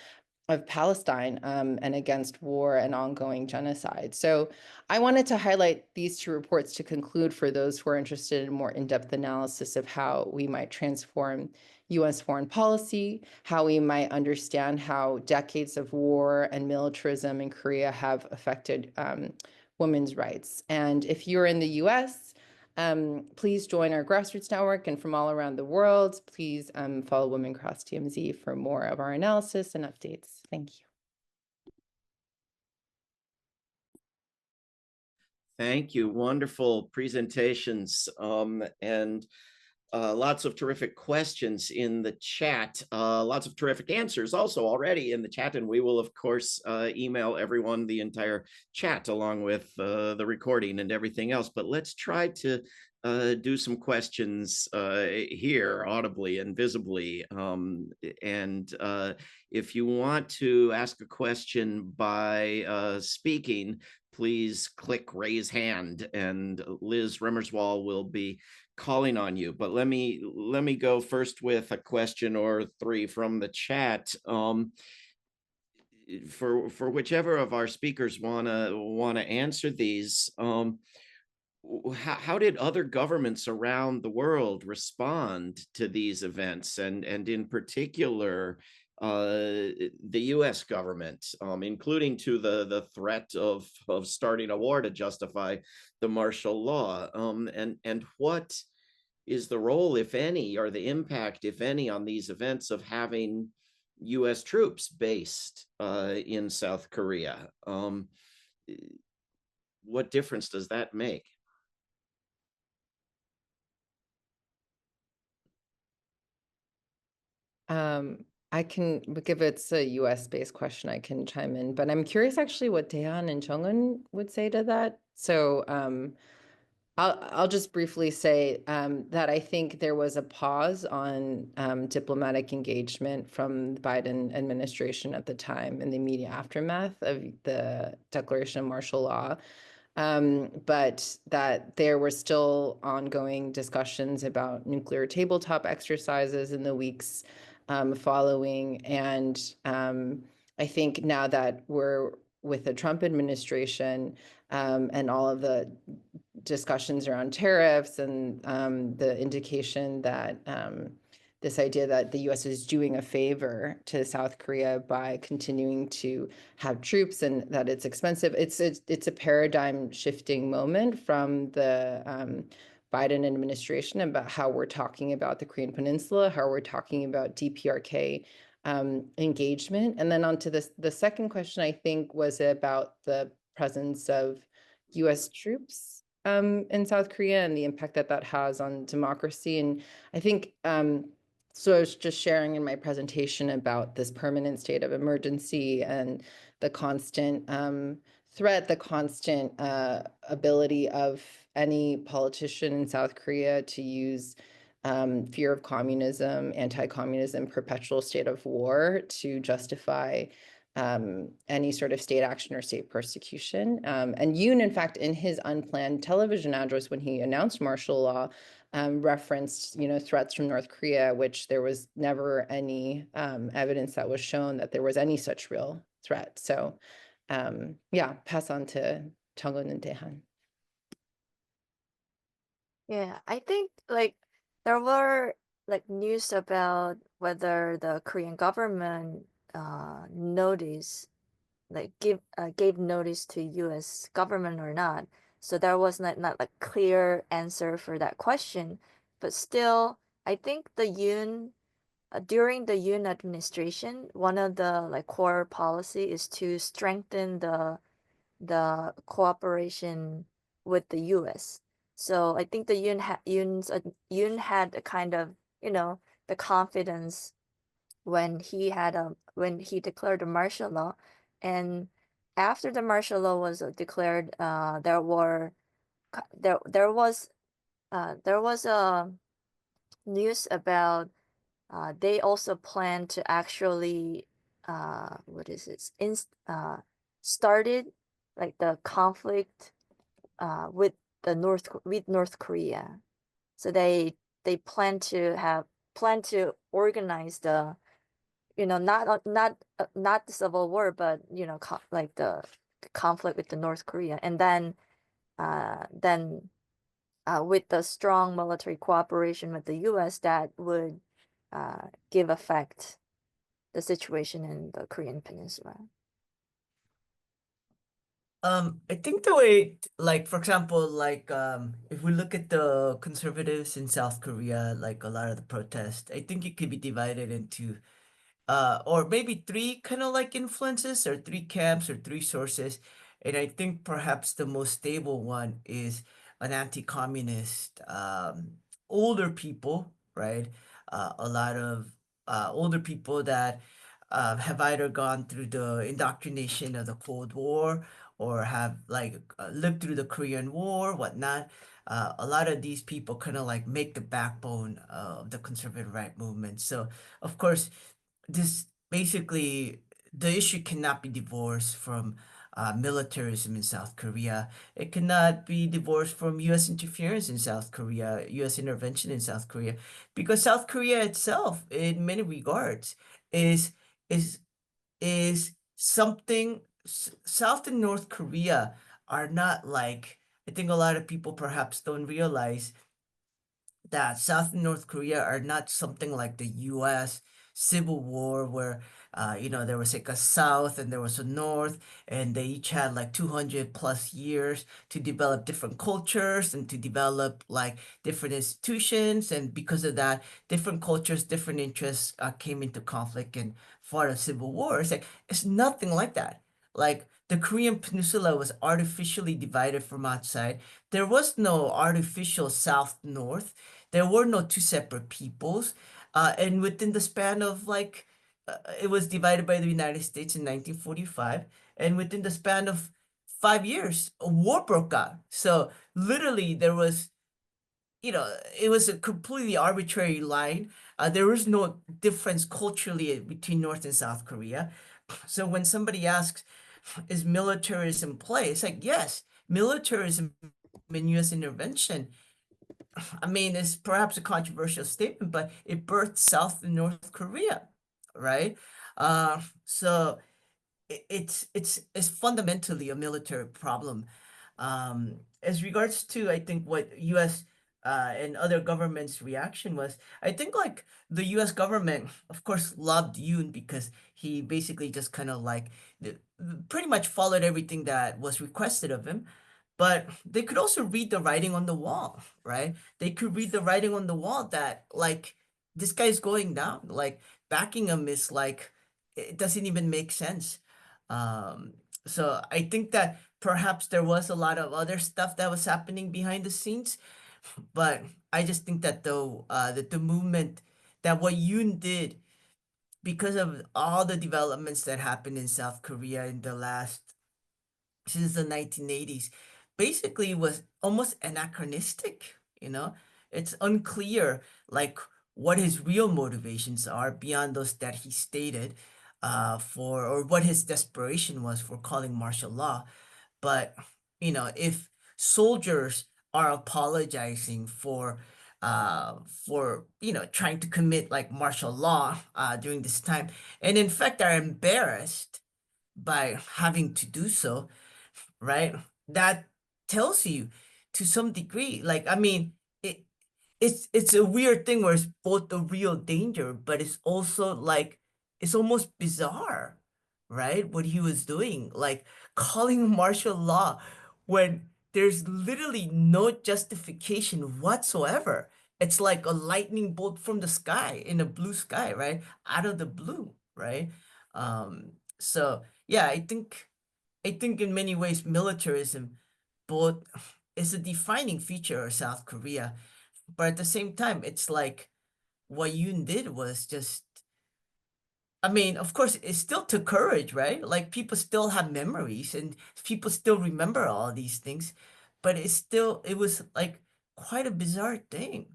of Palestine and against war and ongoing genocide. So I wanted to highlight these two reports to conclude for those who are interested in more in-depth analysis of how we might transform US foreign policy, how we might understand how decades of war and militarism in Korea have affected women's rights. And if you're in the US, please join our grassroots network, and from all around the world, please follow Women Cross TMZ for more of our analysis and updates. Thank you. Thank you. Wonderful presentations and lots of terrific questions in the chat. Lots of terrific answers also already in the chat. And we will, of course, email everyone the entire chat along with the recording and everything else. But let's try to do some questions here audibly and visibly. If you want to ask a question by speaking, please click raise hand, and Liz Rimmerswald will be calling on you. But let me go first with a question or three from the chat. For whichever of our speakers wanna answer these, how did other governments around the world respond to these events, and in particular the U.S. government, including to the threat of starting a war to justify the martial law, and what is the role, if any, or the impact, if any, on these events of having U.S. troops based in South Korea? What difference does that make? I can give it's a US-based question, I can chime in, but I'm curious actually what Dae-Han and Jong-un would say to that. So I'll just briefly say that I think there was a pause on diplomatic engagement from the Biden administration at the time in the immediate aftermath of the declaration of martial law. But that there were still ongoing discussions about nuclear tabletop exercises in the weeks following. And I think now that we're with the Trump administration and all of the discussions around tariffs and the indication that this idea that the US is doing a favor to South Korea by continuing to have troops and that it's expensive. It's a paradigm shifting moment from the Biden administration about how we're talking about the Korean Peninsula, how we're talking about DPRK engagement. And then on to the second question, I think, was about the presence of US troops in South Korea and the impact that that has on democracy. And I think so I was just sharing in my presentation about this permanent state of emergency and the constant threat, the constant ability of any politician in South Korea to use fear of communism, anti-communism, perpetual state of war to justify any sort of state action or state persecution. And Yoon, in fact, in his unplanned television address when he announced martial law, referenced, threats from North Korea, which there was never any evidence that was shown that there was any such real threat. So yeah, pass on to Jong-un and Dae-Han. Yeah, I think there were news about whether the Korean government gave notice to US government or not. So there was not a clear answer for that question. But still, I think during the Yoon administration, one of the core policy is to strengthen the cooperation with the US. So I think the Yoon had a kind of, the confidence when he declared the martial law. And after the martial law was declared, there were there was a news about they also plan to actually what is it started like the conflict with North Korea. So they plan to organize the not the civil war, but like the conflict with the North Korea, and then with the strong military cooperation with the U.S. that would give effect the situation in the Korean Peninsula. I think the way, like, for example, like, if we look at the conservatives in South Korea, like a lot of the protests, I think it could be divided into, or maybe three kind of like influences, or three camps, or three sources. And I think perhaps the most stable one is an anti-communist, older people, right? A lot of older people that have either gone through the indoctrination of the Cold War, or have like lived through the Korean War, whatnot. A lot of these people kind of like make the backbone of the conservative right movement. So, of course, this basically the issue cannot be divorced from militarism in South Korea. It cannot be divorced from U.S. interference in South Korea, U.S. intervention in South Korea, because South Korea itself, in many regards, is is is something. South and North Korea are not like, I think a lot of people perhaps don't realize that South and North Korea are not something like the US Civil War, where there was like a South and there was a North, and they each had like 200 plus years to develop different cultures and to develop like different institutions. And because of that, different cultures, different interests came into conflict and fought a civil war. It's nothing like that. Like, the Korean Peninsula was artificially divided from outside. There was no artificial South North. There were no two separate peoples. And within the span of like, it was divided by the United States in 1945. And within the span of 5 years, a war broke out. So literally, there was, it was a completely arbitrary line. There was no difference culturally between North and South Korea. So when somebody asks, is militarism play? It's like, yes, militarism and U.S. intervention, I mean, it's perhaps a controversial statement, but it birthed South and North Korea, right? So it's fundamentally a military problem. As regards to, I think, what U.S. And other governments' reaction was, I think like the U.S. government, of course, loved Yoon because he basically just kind of like pretty much followed everything that was requested of him. But they could also read the writing on the wall, right? They could read the writing on the wall that like this guy's going down. Like, backing him is like, it doesn't even make sense. Um, so I think that perhaps there was a lot of other stuff that was happening behind the scenes, but I just think that though that the movement, that what Yoon did, because of all the developments that happened in South Korea in the last, since the 1980s, basically was almost anachronistic, you know? It's unclear like what his real motivations are beyond those that he stated, for, or what his desperation was for calling martial law. But if soldiers are apologizing for trying to commit like martial law during this time, and in fact are embarrassed by having to do so, right? That tells you to some degree, like, I mean, it's a weird thing where it's both a real danger, but it's also like, it's almost bizarre, right? What he was doing, like calling martial law when there's literally no justification whatsoever. It's like a lightning bolt from the sky, in a blue sky, right? Out of the blue, right? So yeah, I think in many ways militarism both is a defining feature of South Korea, but at the same time, it's like what Yoon did was just, I mean, of course, it still took courage, right? Like, people still have memories and people still remember all these things, but it was like quite a bizarre thing.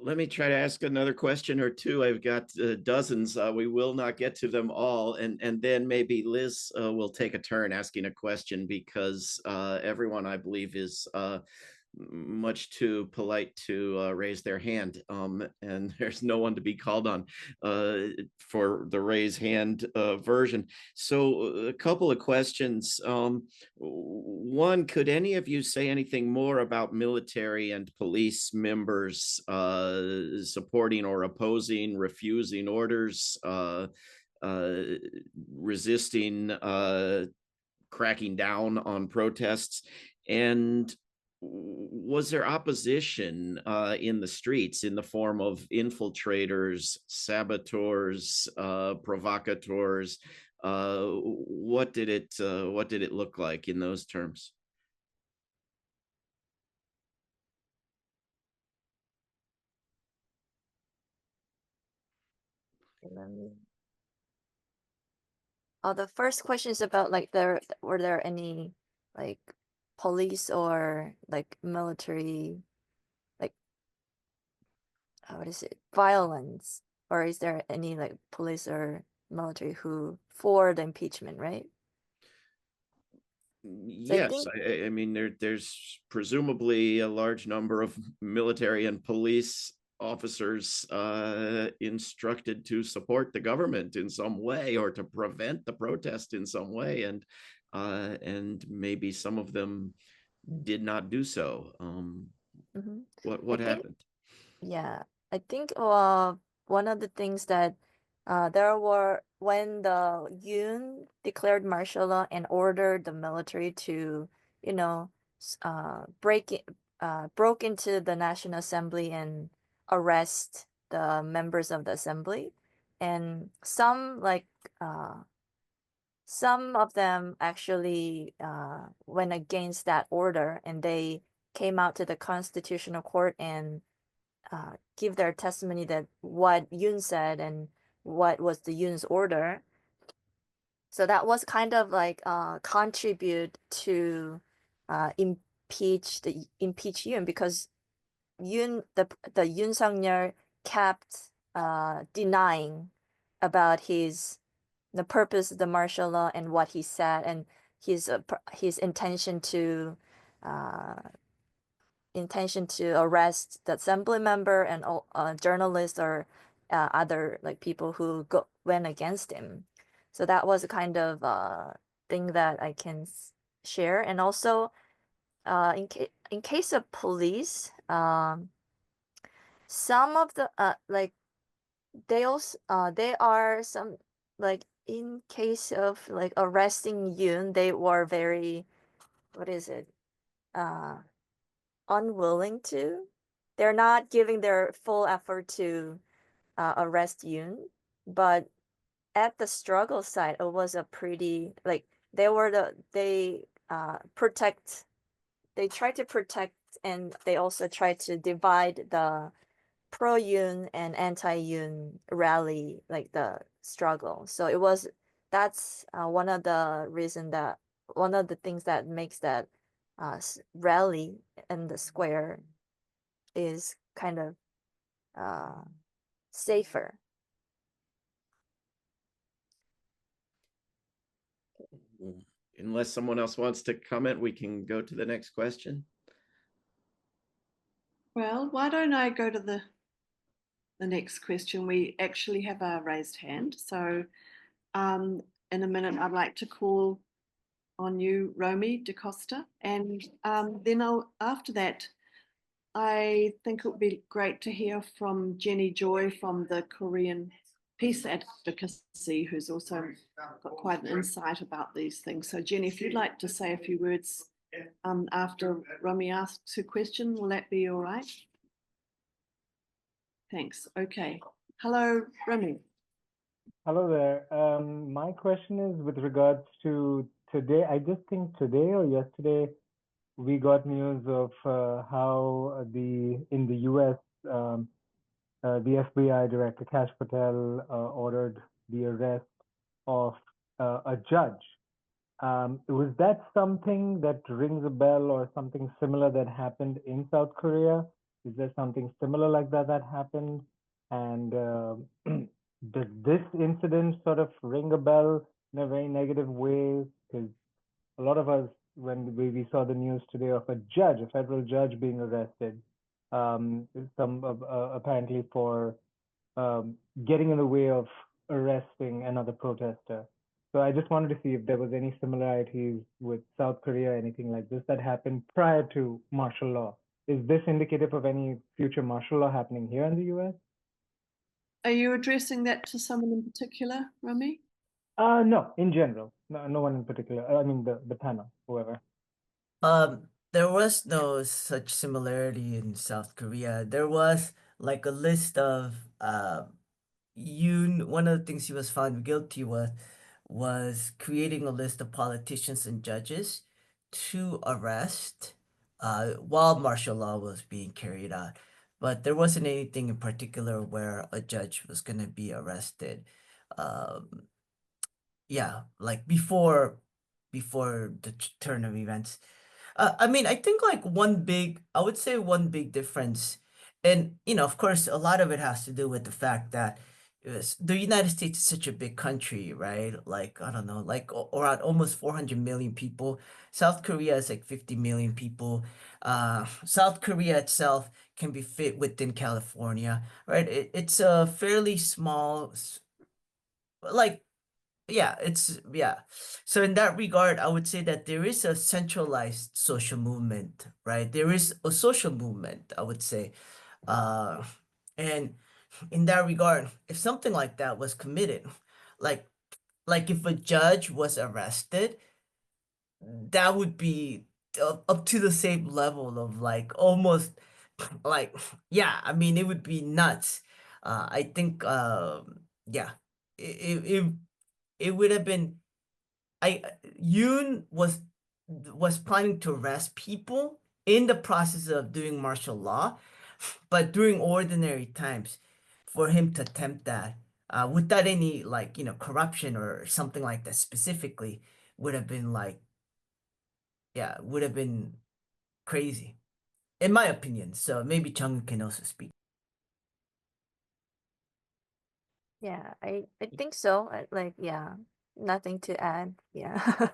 Let me try to ask another question or two. I've got dozens. We will not get to them all. And then maybe Liz will take a turn asking a question because everyone, I believe, is much too polite to raise their hand. And there's no one to be called on for the raise hand version. So a couple of questions. One, could any of you say anything more about military and police members supporting or opposing, refusing orders, resisting, cracking down on protests? And was there opposition in the streets in the form of infiltrators, saboteurs, provocateurs? What did it look like in those terms? The first question is about like were there any like police or like military, like what is it, violence, or is there any like police or military who for the impeachment, right? So I Yes, think I mean there's presumably a large number of military and police officers instructed to support the government in some way or to prevent the protest in some way, and maybe some of them did not do so. mhm. I What think happened? Yeah, I think one of the things that there were when the Yoon declared martial law and ordered the military to, you know, broke into the National Assembly and arrest the members of the assembly, and some of them actually went against that order, and they came out to the Constitutional Court and give their testimony that what Yoon said and what was the Yoon's order. So that was kind of like contribute to impeach Yoon, because the Yoon Sung-yeol kept denying about the purpose of the martial law and what he said, and his uh, intention to arrest the assembly member and journalists or other like people who went against him. So that was a kind of thing that I can share. And also, in case of police, some of the like they are some, like in case of like arresting Yoon, they were very, what is it? Uh, Unwilling to. They're not giving their full effort to arrest Yoon, but at the struggle side, it was a pretty like protect. They try to protect, and they also try to divide the pro Yoon and anti Yoon rally, like the struggle. So that's one of the things that makes that rally in the square is kind of uh, safer. Unless someone else wants to comment, we can go to the next question. Well, why don't I go to the next question? We actually have a raised hand. So in a minute, I'd like to call on you, Romy DaCosta. And then after that, I think it would be great to hear from Jenny Joy from the Korean Peace Advocacy, who's also got quite an insight about these things. So Jenny, if you'd like to say a few words after Romy asks her question, will that be all right? Thanks. Okay. Hello, Romy. Hello there. My question is with regards to today. I just think today or yesterday, we got news of how in the US, the FBI Director Kash Patel ordered the arrest of a judge Was that something that rings a bell or something similar that happened in South Korea? Is there something similar like that that happened? And does this incident sort of ring a bell in a very negative way? Because a lot of us, when we saw the news today of a judge, a federal judge being arrested, apparently for getting in the way of arresting another protester. So I just wanted to see if there was any similarities with South Korea, anything like this that happened prior to martial law. Is this indicative of any future martial law happening here in the US? Are you addressing that to someone in particular, Rami? No, in general. No one in particular. I mean, the panel, whoever. There was no such similarity in South Korea. There was like a list of one of the things he was found guilty was creating a list of politicians and judges to arrest while martial law was being carried out. But there wasn't anything in particular where a judge was gonna be arrested. Yeah, like before the turn of events. I mean, I think like I would say one big difference, and of course, a lot of it has to do with the fact that the United States is such a big country, right? Like, I don't know, like around almost 400 million people. South Korea is like 50 million people. South Korea itself can be fit within California, right? It's a fairly small, like, yeah. So in that regard, I would say that there is a centralized social movement, right? There is a social movement, I would say. And in that regard, if something like that was committed, like if a judge was arrested, that would be up to the same level of like almost like, yeah, I mean, it would be nuts. I think yeah, it would have been. Yoon was planning to arrest people in the process of doing martial law, but during ordinary times, for him to attempt that without any like corruption or something like that specifically would have been like, yeah, would have been crazy, in my opinion. So maybe Chung can also speak. Yeah, I think so. Like, yeah, nothing to add. Yeah.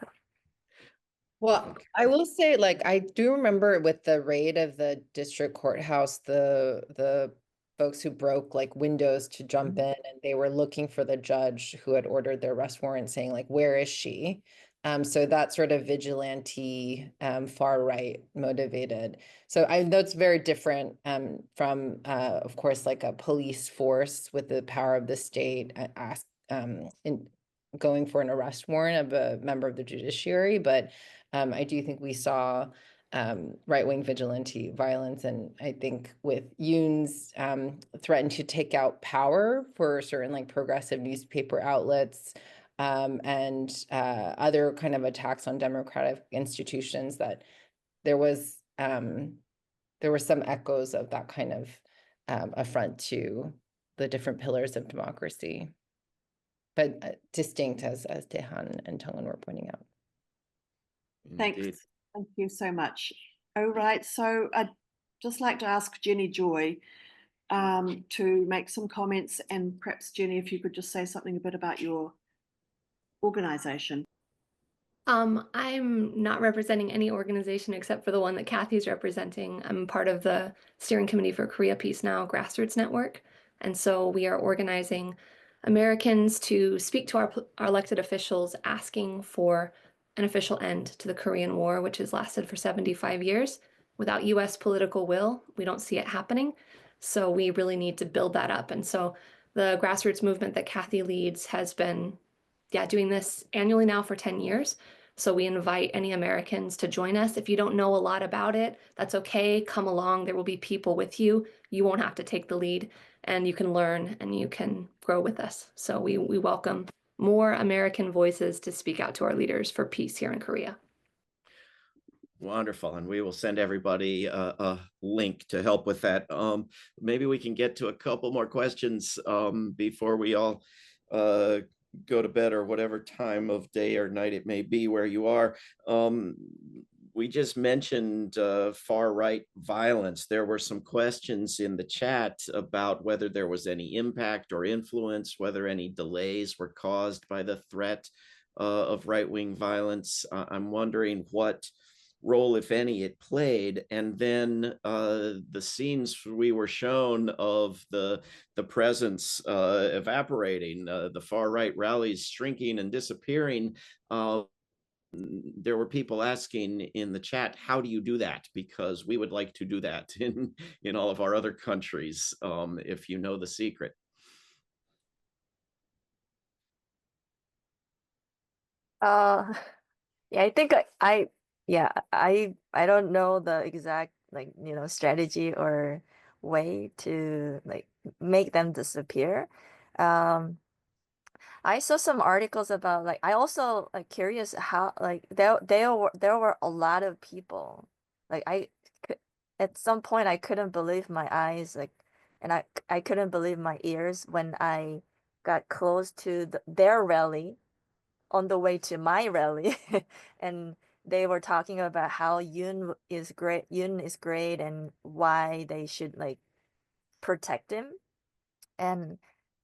Well, I will say, like, I do remember with the raid of the district courthouse, the folks who broke like windows to jump in, and they were looking for the judge who had ordered their arrest warrant, saying like, "Where is she?" So that sort of vigilante, far right motivated. So I know it's very different from, of course, like a police force with the power of the state in going for an arrest warrant of a member of the judiciary, but I do think we saw right-wing vigilante violence, and I think with Yoon's threatened to take out power for certain like progressive newspaper outlets and other kind of attacks on democratic institutions, that there were some echoes of that kind of affront to the different pillars of democracy, but distinct, as Dae-Han and Tungwon were pointing out. Thanks. Indeed. Thank you so much. All right. So I'd just like to ask Jenny Joy to make some comments, and perhaps Jenny, if you could just say something a bit about your organization. I'm not representing any organization except for the one that Kathy's representing. I'm part of the Steering Committee for Korea Peace Now Grassroots Network. And so we are organizing Americans to speak to our elected officials, asking for an official end to the Korean War, which has lasted for 75 years. Without US political will, we don't see it happening. So we really need to build that up. And so the grassroots movement that Kathy leads has been doing this annually now for 10 years. So we invite any Americans to join us. If you don't know a lot about it, that's okay. Come along. There will be people with you. You won't have to take the lead, and you can learn and you can grow with us. So we welcome more American voices to speak out to our leaders for peace here in Korea. Wonderful. And we will send everybody a link to help with that. Maybe we can get to a couple more questions before we all go to bed or whatever time of day or night it may be where you are. We just mentioned far-right violence. There were some questions in the chat about whether there was any impact or influence, whether any delays were caused by the threat of right-wing violence. I'm wondering what role, if any, it played. And then the scenes we were shown of the presence evaporating, the far-right rallies shrinking and disappearing. There were people asking in the chat, how do you do that? Because we would like to do that in all of our other countries, if you know the secret. Yeah, I think I don't know the exact like strategy or way to like make them disappear. Um, I saw some articles about like I also like curious how like there were a lot of people. Like at some point I couldn't believe my eyes like and I couldn't believe my ears when I got close to their rally on the way to my rally and they were talking about how Yoon is great and why they should like protect him. And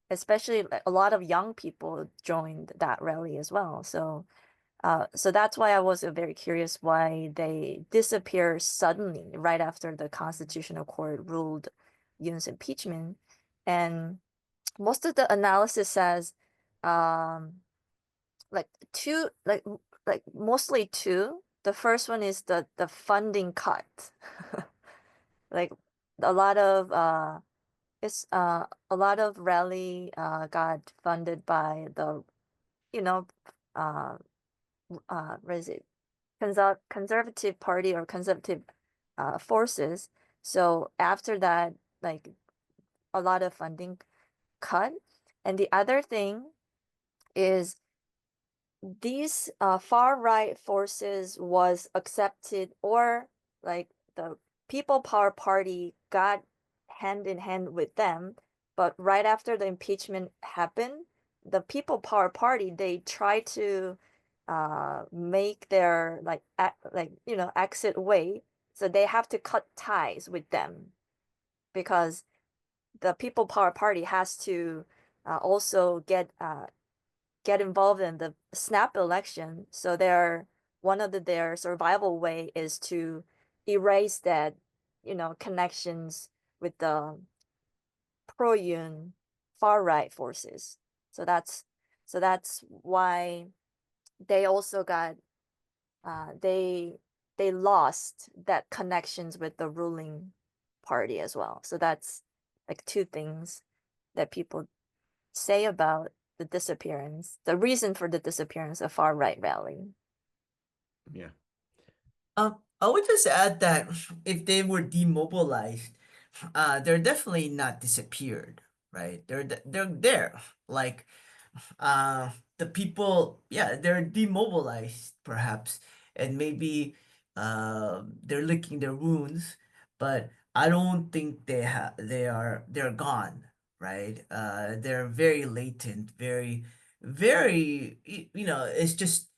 especially like, a lot of young people joined that rally as well. So that's why I was very curious why they disappear suddenly right after the Constitutional Court ruled Yoon's impeachment. And most of the analysis says um, like two like mostly two. The first one is the funding cut. Like a lot of a lot of rally got funded by the you know uh what is it, conservative party or conservative forces. So after that, like a lot of funding cut. And the other thing is these far right forces was accepted, or like the People Power Party got hand in hand with them. But right after the impeachment happened, the People Power Party, they tried to make their exit way, so they have to cut ties with them because the People Power Party has to also get involved in the snap election. So one of their survival way is to erase that, connections with the pro-Yun far right forces. So that's why they also got they lost that connections with the ruling party as well. So that's like two things that people say about the reason for the disappearance of far right rally. Yeah. I would just add that if they were demobilized, they're definitely not disappeared, right? They're there. Like the people, yeah, they're demobilized perhaps, and maybe they're licking their wounds, but I don't think they're gone, right? They're very latent, very it's just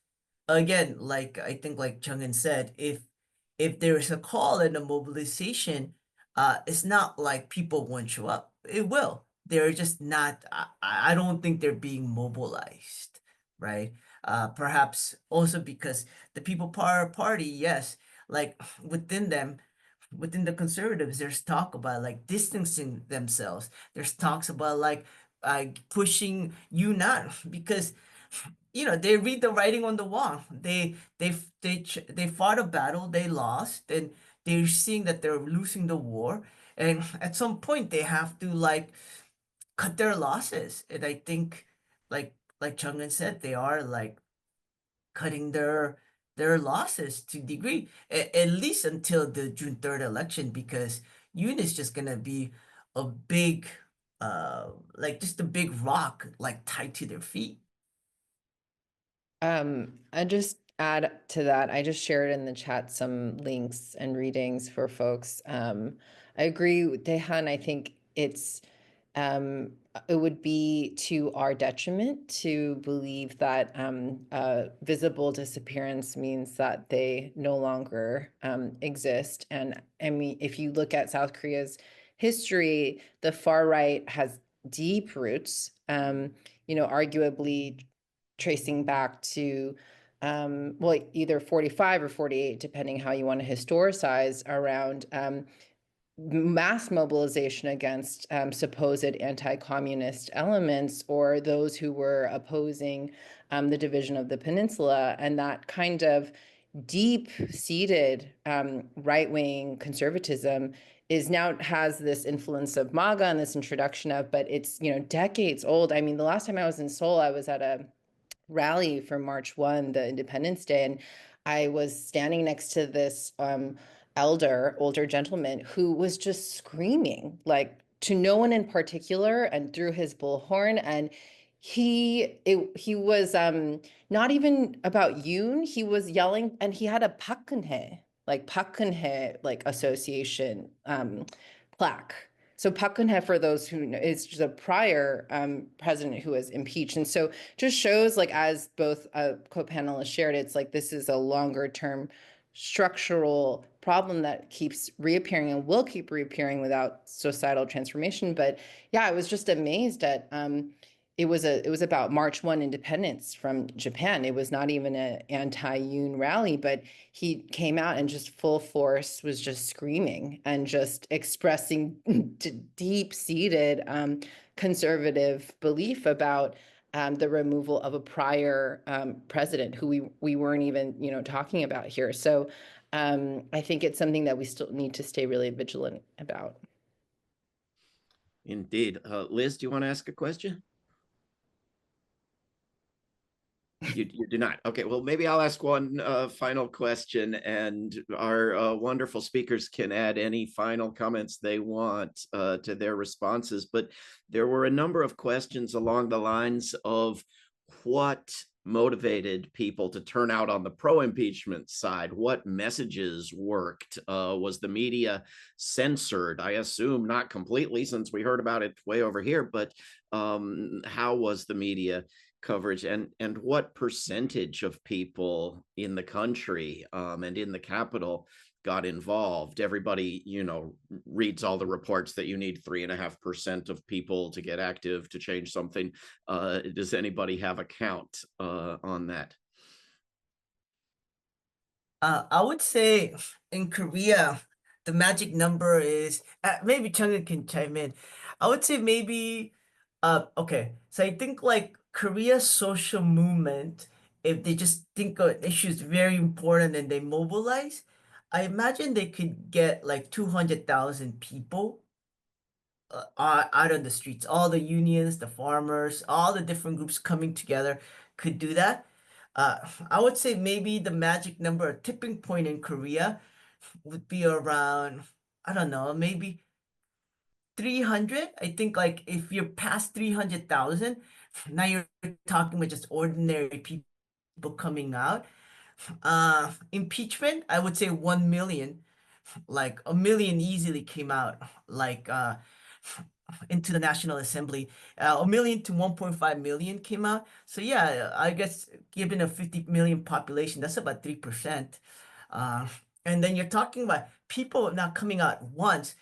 again, like I think like Chungin said, if there's a call and a mobilization, it's not like people won't show up. It will. They're just not. I don't think they're being mobilized, right? Perhaps also because the People Power Party, yes, like within them, within the conservatives, there's talk about like distancing themselves. There's talks about like pushing you not because they read the writing on the wall. They fought a battle, they lost, and they're seeing that they're losing the war, and at some point they have to like cut their losses. And I think like Chungin said, they are like cutting their losses to degree, at least until the June 3rd election, because Yoon is just gonna be a big like just a big rock like tied to their feet. I just add to that. I just shared in the chat some links and readings for folks. I agree with Dae-Han. I think it's it would be to our detriment to believe that visible disappearance means that they no longer exist. And I mean, if you look at South Korea's history, the far right has deep roots, arguably tracing back to well, either 45 or 48, depending how you want to historicize, around mass mobilization against supposed anti-communist elements or those who were opposing the division of the peninsula. And that kind of deep-seated right-wing conservatism has this influence of MAGA and this introduction of, but it's, decades old. I mean, the last time I was in Seoul, I was at a rally for March 1, the Independence Day, and I was standing next to this older gentleman who was just screaming, like, to no one in particular, and through his bullhorn. And he was not even about Yoon. He was yelling, and he had a Park Geun-hye association plaque. So Park Geun-hye, for those who know, is just a prior president who was impeached. And so just shows, like, as both co-panelists shared, it's like this is a longer term structural problem that keeps reappearing and will keep reappearing without societal transformation. But yeah, I was just amazed at it was about March 1 independence from Japan. It was not even an anti-Yoon rally, but he came out and just full force was just screaming and just expressing deep-seated conservative belief about the removal of a prior president who we weren't even talking about here. So I think it's something that we still need to stay really vigilant about. Indeed. Liz, do you want to ask a question? You do not. Okay, well, maybe I'll ask one final question, and our wonderful speakers can add any final comments they want to their responses. But there were a number of questions along the lines of what motivated people to turn out on the pro-impeachment side. What messages worked? Was the media censored? I assume not completely, since we heard about it way over here, but how was the media coverage, and what percentage of people in the country and in the capital got involved? Everybody, reads all the reports that you need 3.5% of people to get active to change something. Does anybody have a count on that? I would say in Korea, the magic number is, maybe Chung can chime in. I would say maybe, okay, so I think like Korea's social movement, if they just think of issues very important and they mobilize, I imagine they could get like 200,000 people out on the streets. All the unions, the farmers, all the different groups coming together could do that. I would say maybe the magic number, a tipping point in Korea would be around, I don't know, maybe 300. I think like if you're past 300,000, now you're talking about just ordinary people coming out. Impeachment, I would say 1 million, like 1 million easily came out, like into the National Assembly. 1 million to 1.5 million came out. So yeah, I guess given a 50 million population, that's about 3%. And then you're talking about people not coming out once,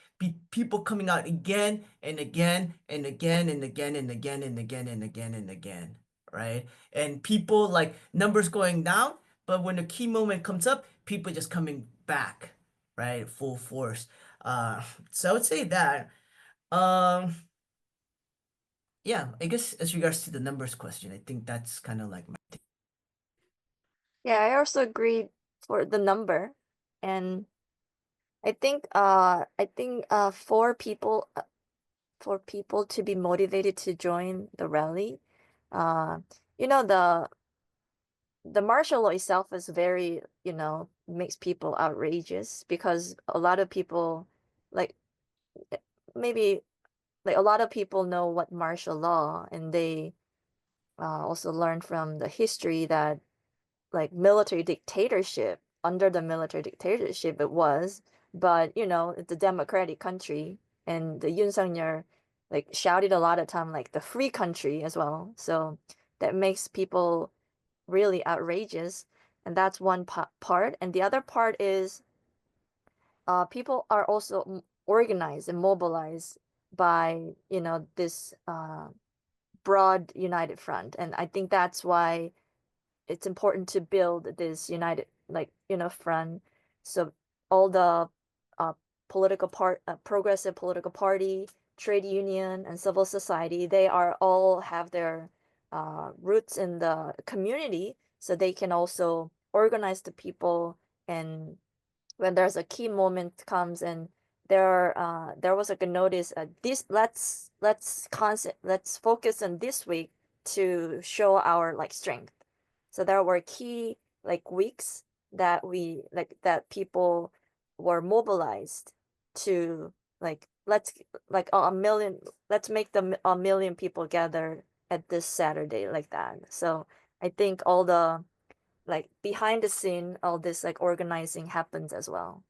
people coming out again and again and again and again and again and again and again and again, right? And people like numbers going down, but when a key moment comes up, people just coming back, right? Full force. So I would say that. Yeah, I guess as regards to the numbers question, I think that's kind of like my thing. Yeah, I also agree for the number, and I think for people to be motivated to join the rally, the martial law itself is very, makes people outrageous because a lot of people, like, maybe like a lot of people know what martial law, and they also learn from the history that like under the military dictatorship it was, but it's a democratic country, and the Yoon Suk-yeol like shouted a lot of time like the free country as well. So that makes people really outrageous, and that's one part. And the other part is people are also organized and mobilized by this broad united front, and I think that's why it's important to build this united front. So all the progressive political party, trade union, and civil society, they are all have their roots in the community, so they can also organize the people. And when there's a key moment comes, and there was like a notice, this let's focus on this week to show our like strength. So there were key like weeks that that people were mobilized to let's make a million people gather at this Saturday like that. So I think all the like behind the scene, all this like organizing happens as well.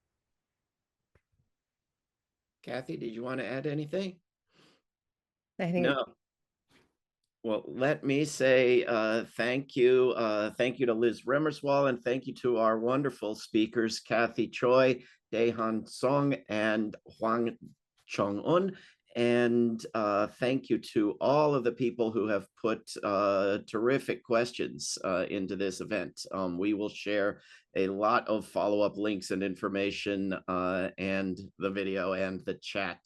Kathy, did you want to add anything? I think No. Well, let me say thank you. Thank you to Liz Rimmerswall, and thank you to our wonderful speakers, Kathy Choi, Dae-Han Song, and Hwang Chong-un. And thank you to all of the people who have put terrific questions into this event. We will share a lot of follow-up links and information and the video and the chat.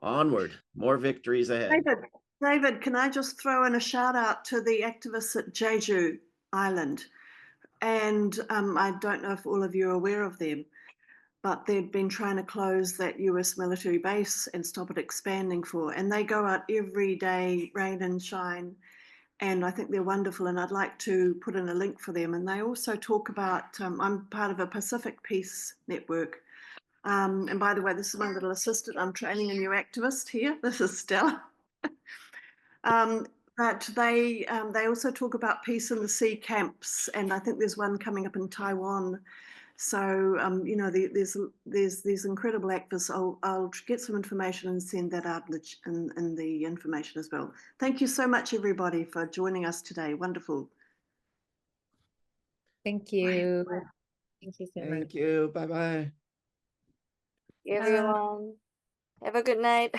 Onward, more victories ahead. David, can I just throw in a shout out to the activists at Jeju Island? And I don't know if all of you are aware of them, but they've been trying to close that US military base and stop it expanding and they go out every day, rain and shine. And I think they're wonderful, and I'd like to put in a link for them. And they also talk about, I'm part of a Pacific Peace Network. And by the way, this is my little assistant. I'm training a new activist here. This is Stella. But they also talk about peace in the sea camps, and I think there's one coming up in Taiwan. So there's these incredible activists. I'll get some information and send that out in the information as well. Thank you so much, everybody, for joining us today. Wonderful. thank you. Thank you so much. Thank you. Bye-bye. Everyone, have a good night.